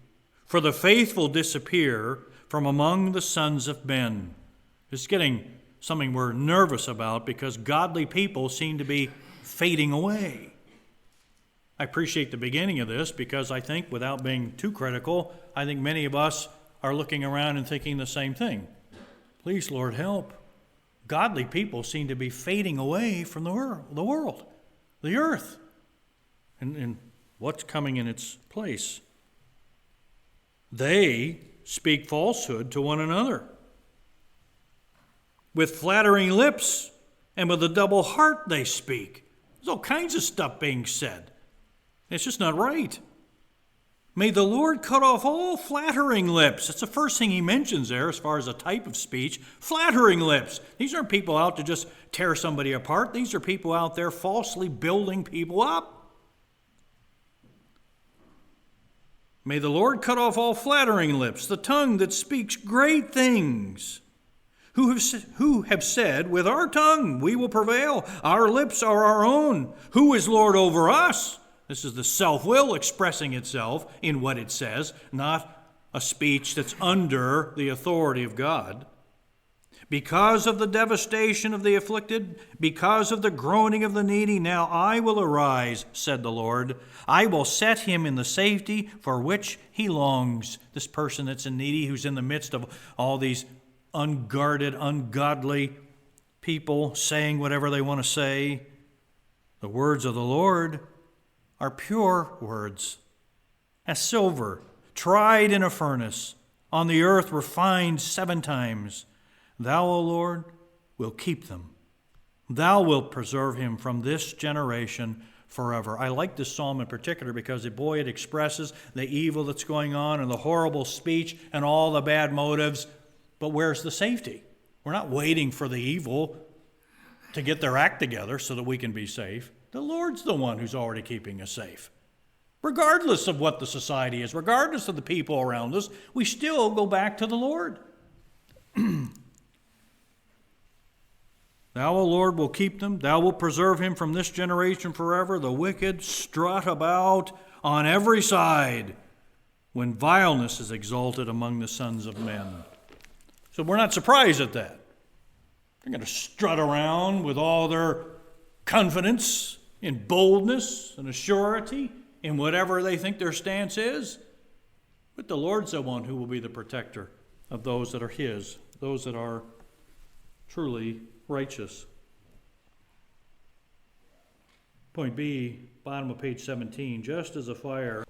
for the faithful disappear from among the sons of men. It's getting something we're nervous about because godly people seem to be fading away. I appreciate the beginning of this because I think, without being too critical, I think many of us are looking around and thinking the same thing. Please, Lord, help. Godly people seem to be fading away from the world, the earth, and what's coming in its place. They speak falsehood to one another with flattering lips, and with a double heart they speak. There's all kinds of stuff being said. It's just not right. May the Lord cut off all flattering lips. That's the first thing he mentions there as far as a type of speech. Flattering lips. These aren't people out to just tear somebody apart. These are people out there falsely building people up. May the Lord cut off all flattering lips, the tongue that speaks great things, who have said, with our tongue we will prevail, our lips are our own. Who is Lord over us? This is the self-will expressing itself in what it says, not a speech that's under the authority of God. Because of the devastation of the afflicted, because of the groaning of the needy, now I will arise, said the Lord. I will set him in the safety for which he longs. This person that's needy, who's in the midst of all these unguarded, ungodly people saying whatever they want to say. The words of the Lord are pure words, as silver tried in a furnace, on the earth refined 7 times. Thou, O Lord, will keep them. Thou wilt preserve him from this generation forever. I like this psalm in particular because, boy, it expresses the evil that's going on and the horrible speech and all the bad motives. But where's the safety? We're not waiting for the evil to get their act together so that we can be safe. The Lord's the one who's already keeping us safe. Regardless of what the society is, regardless of the people around us, we still go back to the Lord. Thou, O Lord, will keep them. Thou wilt preserve him from this generation forever. The wicked strut about on every side when vileness is exalted among the sons of men. So we're not surprised at that. They're going to strut around with all their confidence and boldness and assurity in whatever they think their stance is. But the Lord's the one who will be the protector of those that are his, those that are truly righteous. Point B, bottom of page 17. Just as a fire,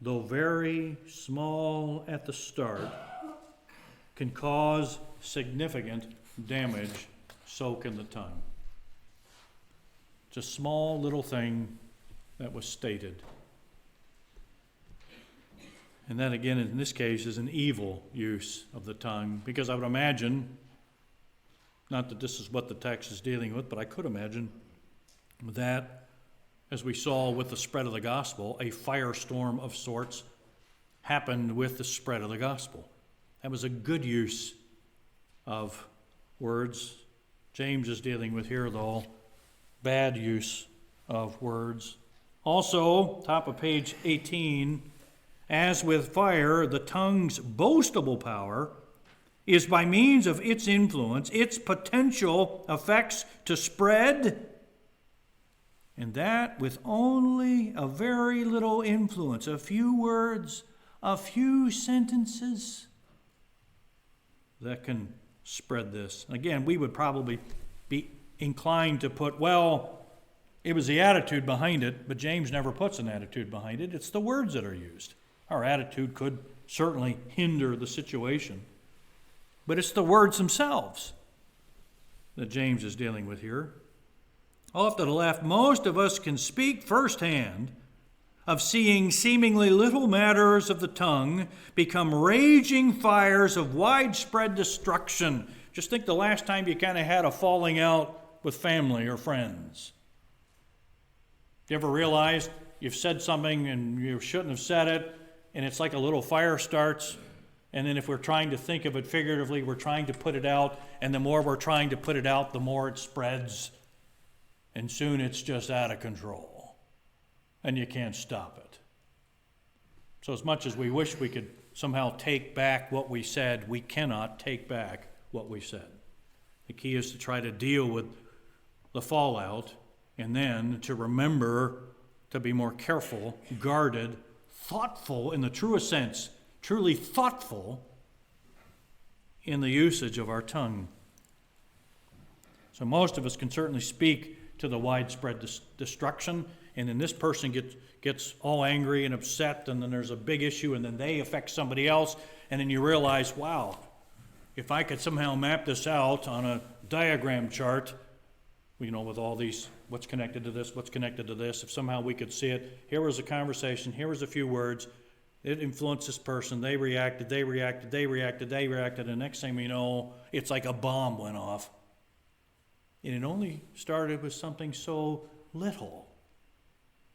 though very small at the start, can cause significant damage, so can the tongue. It's a small little thing that was stated. And that, again, in this case, is an evil use of the tongue, because I would imagine, not that this is what the text is dealing with, but I could imagine that, as we saw with the spread of the gospel, a firestorm of sorts happened with the spread of the gospel. That was a good use of words. James is dealing with here, though, bad use of words. Also, top of page 18, as with fire, the tongue's boastable power is by means of its influence, its potential effects to spread, and that with only a very little influence, a few words, a few sentences that can spread this. Again, we would probably be inclined to put, well, it was the attitude behind it, but James never puts an attitude behind it. It's the words that are used. Our attitude could certainly hinder the situation, but it's the words themselves that James is dealing with here. Off to the left, most of us can speak firsthand of seeing seemingly little matters of the tongue become raging fires of widespread destruction. Just think the last time you kind of had a falling out with family or friends. You ever realized you've said something and you shouldn't have said it, and it's like a little fire starts, and then if we're trying to think of it figuratively, we're trying to put it out, and the more we're trying to put it out, the more it spreads, and soon it's just out of control, and you can't stop it. So as much as we wish we could somehow take back what we said, we cannot take back what we said. The key is to try to deal with the fallout, and then to remember to be more careful, guarded, thoughtful in the truest sense, truly thoughtful in the usage of our tongue. So most of us can certainly speak to the widespread destruction, and then this person gets all angry and upset, and then there's a big issue, and then they affect somebody else, and then you realize, wow, if I could somehow map this out on a diagram chart, with all these, what's connected to this, what's connected to this, if somehow we could see it, here was a conversation, here was a few words, it influenced this person, they reacted, and the next thing we know, it's like a bomb went off. And it only started with something so little,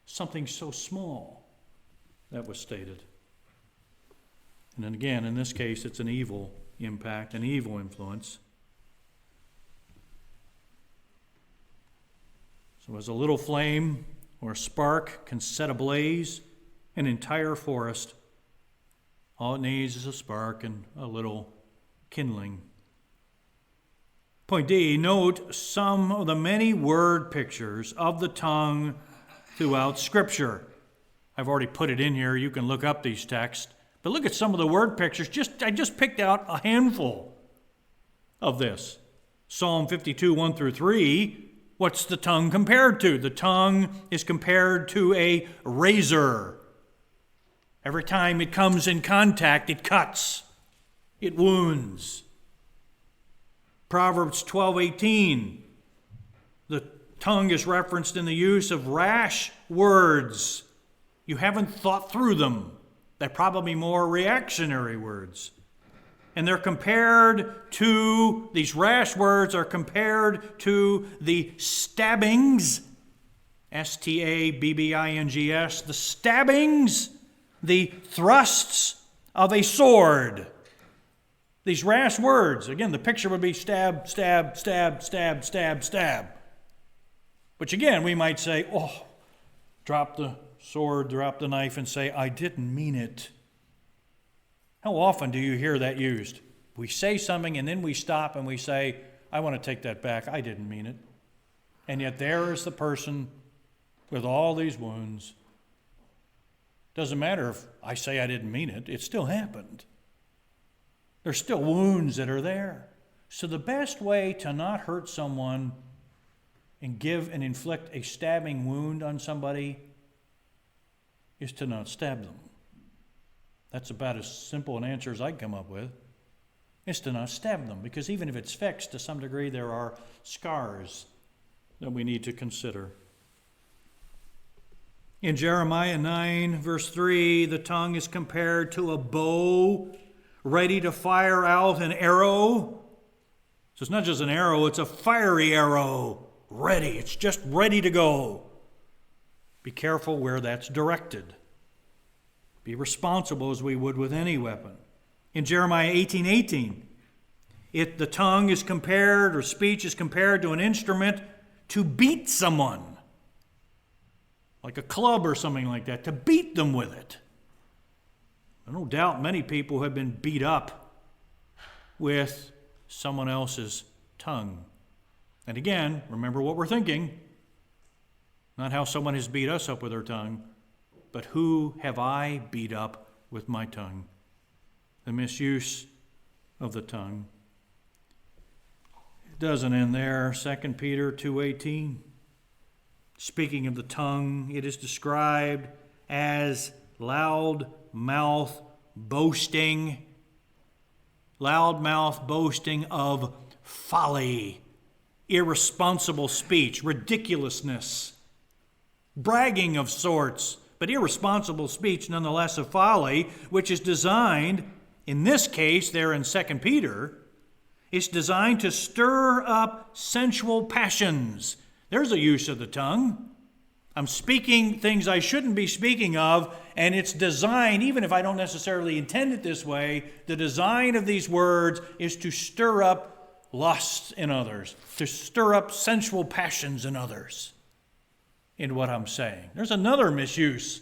something so small that was stated. And then again, in this case, it's an evil impact, an evil influence. So as a little flame or a spark can set ablaze an entire forest, all it needs is a spark and a little kindling. Point D, note some of the many word pictures of the tongue throughout Scripture. I've already put it in here. You can look up these texts. But look at some of the word pictures. I just picked out a handful of this. Psalm 52, 1 through 3. What's the tongue compared to? The tongue is compared to a razor. Every time it comes in contact, it cuts. It wounds. Proverbs 12:18. The tongue is referenced in the use of rash words. You haven't thought through them. They're probably more reactionary words. And they're compared to, these rash words are compared to the stabbings, stabbings, the stabbings, the thrusts of a sword. These rash words, again, the picture would be stab, stab, stab, stab, stab, stab. Which again, we might say, oh, drop the sword, drop the knife, and say, I didn't mean it. How often do you hear that used? We say something and then we stop and we say, I want to take that back. I didn't mean it. And yet there is the person with all these wounds. Doesn't matter if I say I didn't mean it. It still happened. There's still wounds that are there. So the best way to not hurt someone and give and inflict a stabbing wound on somebody is to not stab them. That's about as simple an answer as I can come up with. Is to not stab them, because even if it's fixed, to some degree there are scars that we need to consider. In Jeremiah 9, verse 3, the tongue is compared to a bow ready to fire out an arrow. So it's not just an arrow, it's a fiery arrow. Ready. It's just ready to go. Be careful where that's directed. Be responsible as we would with any weapon. In Jeremiah 18:18, the tongue is compared, or speech is compared to an instrument to beat someone. Like a club or something like that, to beat them with it. No doubt many people have been beat up with someone else's tongue. And again, remember what we're thinking. Not how someone has beat us up with their tongue, but who have I beat up with my tongue? The misuse of the tongue. It doesn't end there. 2 Peter 2:18. Speaking of the tongue, it is described as loud mouth boasting. Loud mouth boasting of folly, irresponsible speech, ridiculousness, bragging of sorts, but irresponsible speech nonetheless of folly, which is designed, in this case there in 2 Peter, it's designed to stir up sensual passions. There's a use of the tongue. I'm speaking things I shouldn't be speaking of, and it's designed, even if I don't necessarily intend it this way, the design of these words is to stir up lusts in others, to stir up sensual passions in others in what I'm saying. There's another misuse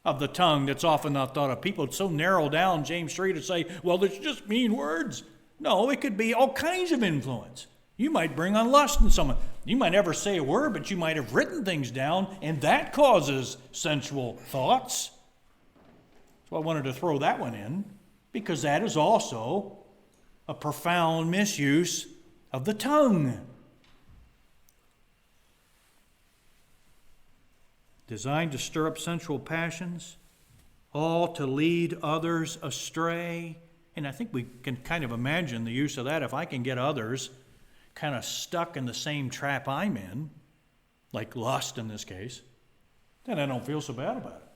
of the tongue that's often not thought of. People so narrow down James 3 to say, well, it's just mean words. No, it could be all kinds of influence. You might bring on lust in someone. You might never say a word, but you might have written things down, and that causes sensual thoughts. So I wanted to throw that one in, because that is also a profound misuse of the tongue. Designed to stir up sensual passions, all to lead others astray. And I think we can kind of imagine the use of that. If I can get others kind of stuck in the same trap I'm in, like lust in this case, then I don't feel so bad about it.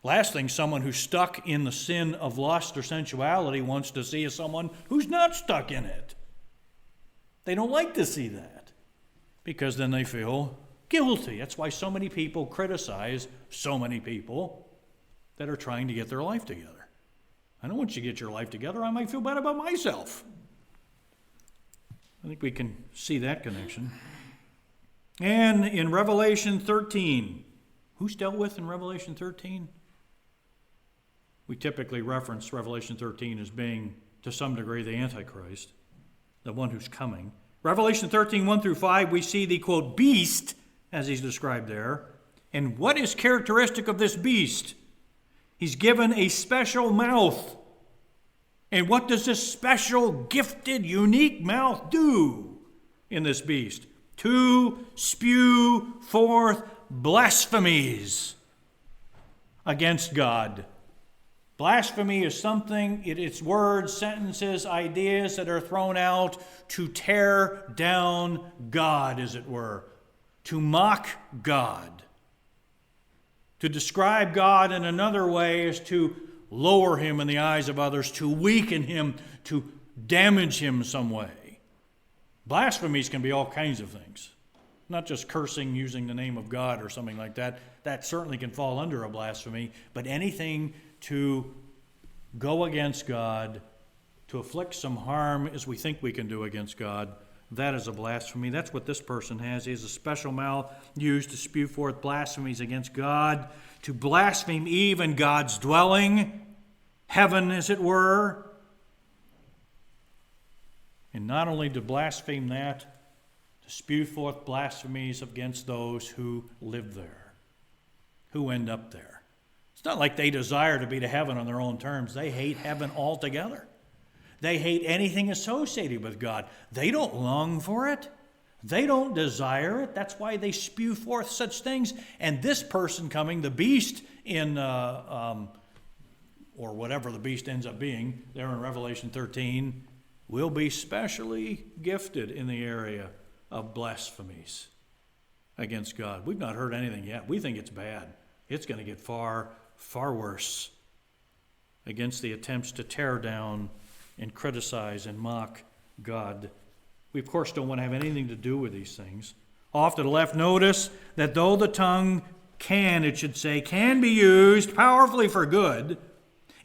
Last thing someone who's stuck in the sin of lust or sensuality wants to see is someone who's not stuck in it. They don't like to see that, because then they feel guilty. That's why so many people criticize so many people that are trying to get their life together. I know once you get your life together, I might feel bad about myself. I think we can see that connection. And in Revelation 13, who's dealt with in Revelation 13? We typically reference Revelation 13 as being, to some degree, the Antichrist, the one who's coming. Revelation 13, 1 through 5, we see the, quote, beast, as he's described there. And what is characteristic of this beast? He's given a special mouth. And what does this special, gifted, unique mouth do in this beast? To spew forth blasphemies against God. Blasphemy is something, it's words, sentences, ideas that are thrown out to tear down God, as it were, to mock God. To describe God in another way is to lower him in the eyes of others, to weaken him, to damage him some way. Blasphemies can be all kinds of things. Not just cursing using the name of God or something like that. That certainly can fall under a blasphemy, but anything to go against God, to inflict some harm as we think we can do against God, that is a blasphemy. That's what this person has. He has a special mouth used to spew forth blasphemies against God, to blaspheme even God's dwelling, heaven as it were. And not only to blaspheme that, to spew forth blasphemies against those who live there, who end up there. It's not like they desire to be to heaven on their own terms. They hate heaven altogether. They hate anything associated with God. They don't long for it. They don't desire it. That's why they spew forth such things. And this person coming, the beast in, or whatever the beast ends up being, there in Revelation 13, will be specially gifted in the area of blasphemies against God. We've not heard anything yet. We think it's bad. It's going to get far, far worse against the attempts to tear down and criticize and mock God. We, of course, don't want to have anything to do with these things. Off to the left, notice that though the tongue can be used powerfully for good,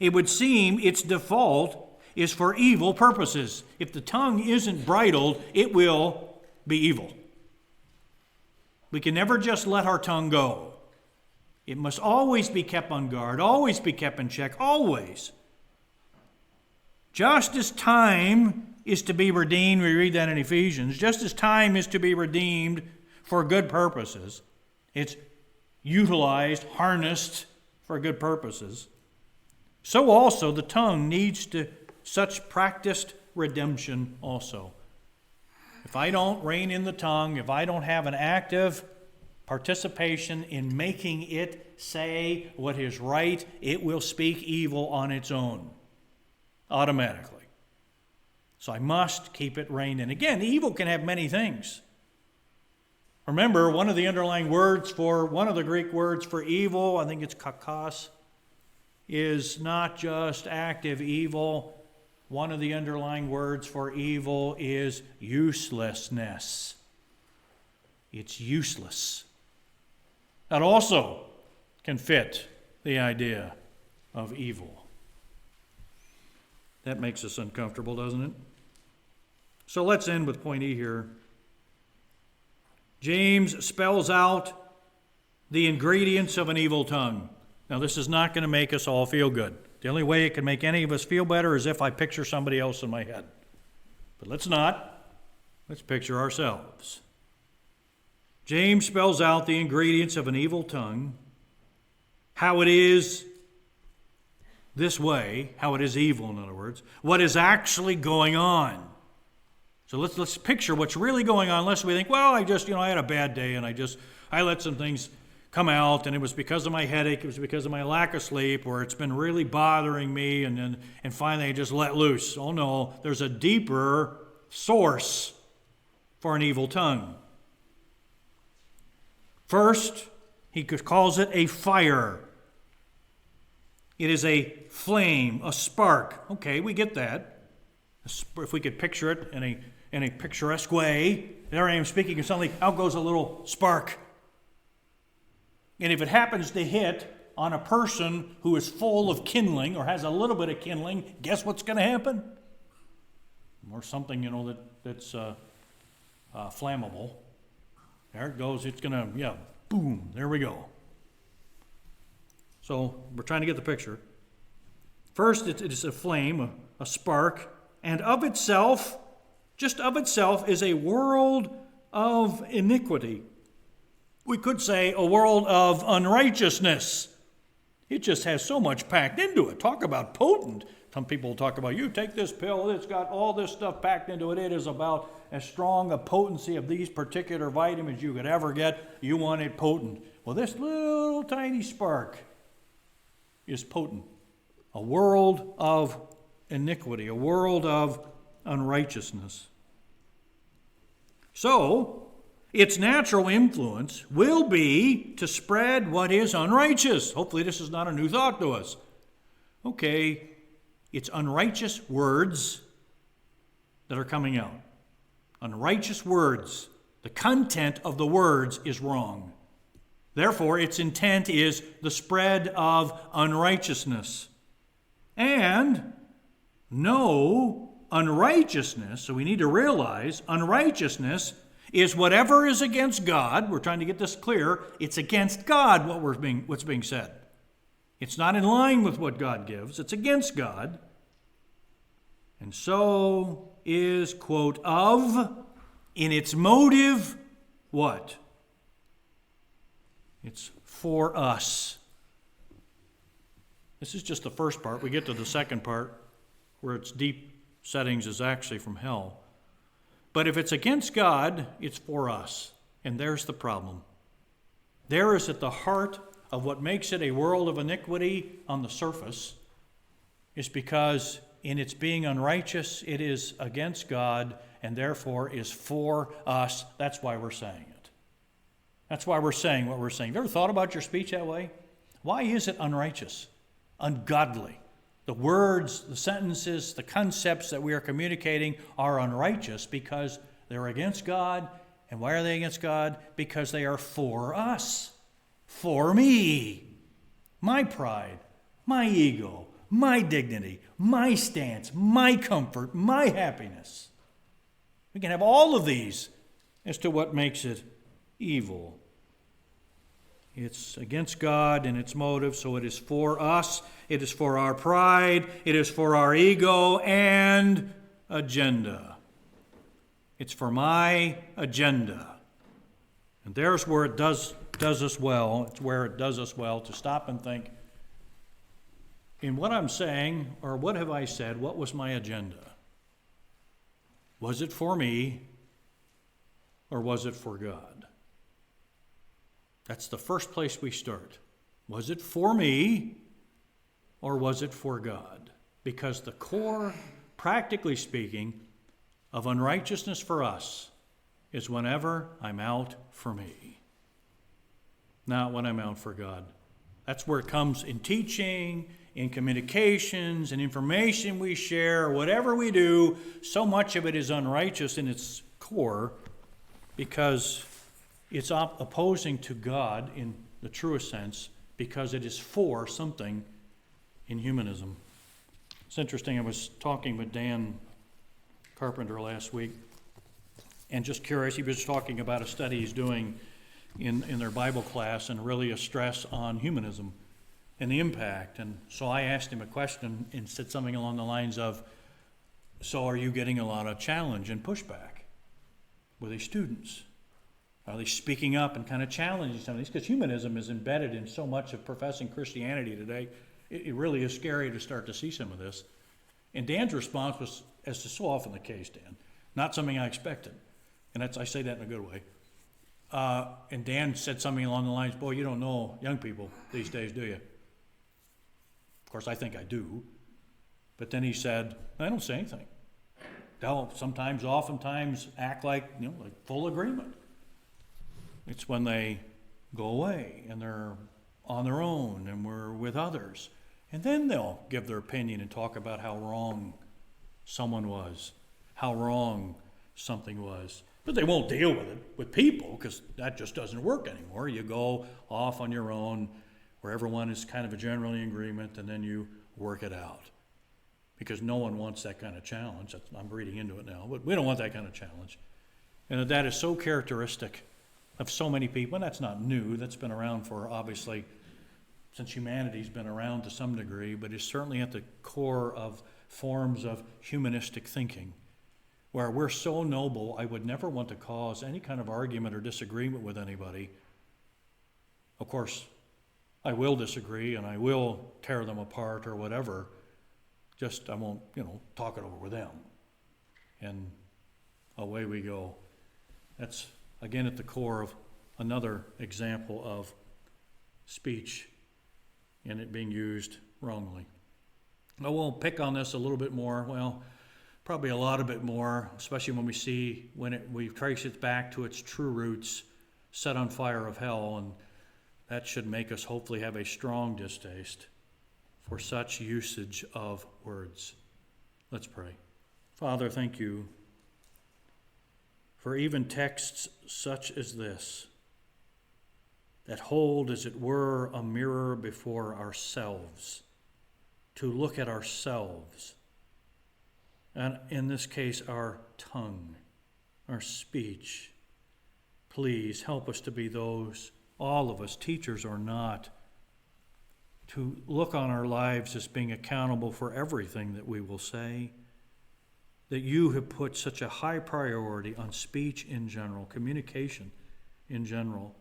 it would seem its default is for evil purposes. If the tongue isn't bridled, it will be evil. We can never just let our tongue go. It must always be kept on guard, always be kept in check, always. Just as time is to be redeemed, we read that in Ephesians, just as time is to be redeemed for good purposes, it's utilized, harnessed for good purposes, so also the tongue needs to such practiced redemption also. If I don't rein in the tongue, if I don't have an active participation in making it say what is right, it will speak evil on its own. Automatically. So I must keep it reined in. Again, evil can have many things. Remember, one of the Greek words for evil, I think it's kakos, is not just active evil. One of the underlying words for evil is uselessness. It's useless. That also can fit the idea of evil. That makes us uncomfortable, doesn't it? So let's end with point E here. James spells out the ingredients of an evil tongue. Now, this is not going to make us all feel good. The only way it can make any of us feel better is if I picture somebody else in my head. But let's not. Let's picture ourselves. James spells out the ingredients of an evil tongue, how it is this way, how it is evil, in other words, what is actually going on. So let's picture what's really going on, unless we think, well, I had a bad day and I let some things come out and it was because of my headache, it was because of my lack of sleep, or it's been really bothering me, and finally I just let loose. Oh no, there's a deeper source for an evil tongue. First, he calls it a fire. It is a flame, a spark. Okay, we get that. If we could picture it in a picturesque way, there I am speaking of something, out goes a little spark. And if it happens to hit on a person who is full of kindling or has a little bit of kindling, guess what's going to happen? Or something, that's flammable. There it goes. It's going to, boom, there we go. So we're trying to get the picture. First, it is a flame, a spark, and of itself, just of itself, is a world of iniquity. We could say a world of unrighteousness. It just has so much packed into it. Talk about potent. Some people talk about, you take this pill, it's got all this stuff packed into it. It is about as strong a potency of these particular vitamins you could ever get. You want it potent. Well, this little tiny spark is potent. a world of iniquity, a world of unrighteousness. So, its natural influence will be to spread what is unrighteous. Hopefully this is not a new thought to us. Okay, it's unrighteous words that are coming out. Unrighteous words. The content of the words is wrong. Therefore, its intent is the spread of unrighteousness. And no unrighteousness, so we need to realize unrighteousness is whatever is against God. We're trying to get this clear. It's against God what's being said. It's not in line with what God gives. It's against God. And so is, quote, of, in its motive, what? It's for us. This is just the first part. We get to the second part, where its deep settings is actually from hell. But if it's against God, it's for us. And there's the problem. There is at the heart of what makes it a world of iniquity on the surface, is because in its being unrighteous, it is against God and therefore is for us. That's why we're saying it. That's why we're saying what we're saying. Have you ever thought about your speech that way? Why is it unrighteous, ungodly? The words, the sentences, the concepts that we are communicating are unrighteous because they're against God. And why are they against God? Because they are for us, for me, my pride, my ego, my dignity, my stance, my comfort, my happiness. We can have all of these as to what makes it evil. It's against God and its motive, so it is for us, it is for our pride, it is for our ego and agenda. It's for my agenda. And there's where it does us well. It's where it does us well to stop and think, in what I'm saying, or what have I said, what was my agenda? Was it for me, or was it for God? That's the first place we start. Was it for me, or was it for God? Because the core, practically speaking, of unrighteousness for us is whenever I'm out for me, not when I'm out for God. That's where it comes in teaching, in communications, in information we share, whatever we do. So much of it is unrighteous in its core because it's opposing to God in the truest sense, because it is for something in humanism. It's interesting, I was talking with Dan Carpenter last week, and just curious, he was talking about a study he's doing in their Bible class, and really a stress on humanism and the impact. And so I asked him a question and said something along the lines of, so are you getting a lot of challenge and pushback with these students? Are they speaking up and kind of challenging some of these? Because humanism is embedded in so much of professing Christianity today. It really is scary to start to see some of this. And Dan's response was, as is so often the case, Dan, not something I expected. And I say that in a good way. And Dan said something along the lines, boy, you don't know young people these days, do you? Of course, I think I do. But then he said, I don't say anything. They'll sometimes, oftentimes act like, like full agreement. It's when they go away and they're on their own and we're with others. And then they'll give their opinion and talk about how wrong someone was, how wrong something was. But they won't deal with it with people, because that just doesn't work anymore. You go off on your own where everyone is kind of generally in agreement, and then you work it out. Because no one wants that kind of challenge. I'm reading into it now, but we don't want that kind of challenge. And that is so characteristic of so many people, and that's not new. That's been around for, obviously, since humanity's been around to some degree, but is certainly at the core of forms of humanistic thinking, where we're so noble, I would never want to cause any kind of argument or disagreement with anybody. Of course, I will disagree and I will tear them apart or whatever, just I won't, talk it over with them. And away we go. That's, again, at the core of another example of speech and it being used wrongly. I will pick on this a little bit more. Well, probably a lot of bit more, especially when we see we trace it back to its true roots, set on fire of hell, and that should make us hopefully have a strong distaste for such usage of words. Let's pray. Father, thank you for even texts such as this that hold, as it were, a mirror before ourselves, to look at ourselves, and in this case, our tongue, our speech. Please help us to be those, all of us, teachers or not, to look on our lives as being accountable for everything that we will say, that you have put such a high priority on speech in general, communication in general,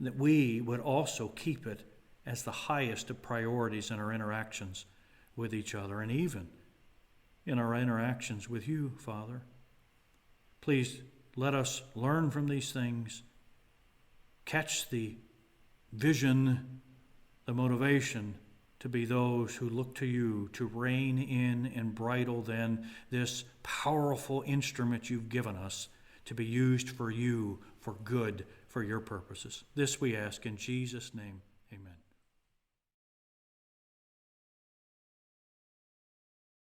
that we would also keep it as the highest of priorities in our interactions with each other, and even in our interactions with you, Father. Please let us learn from these things, catch the vision, the motivation to be those who look to you to rein in and bridle then this powerful instrument you've given us to be used for you, for good, for your purposes. This we ask in Jesus' name, amen.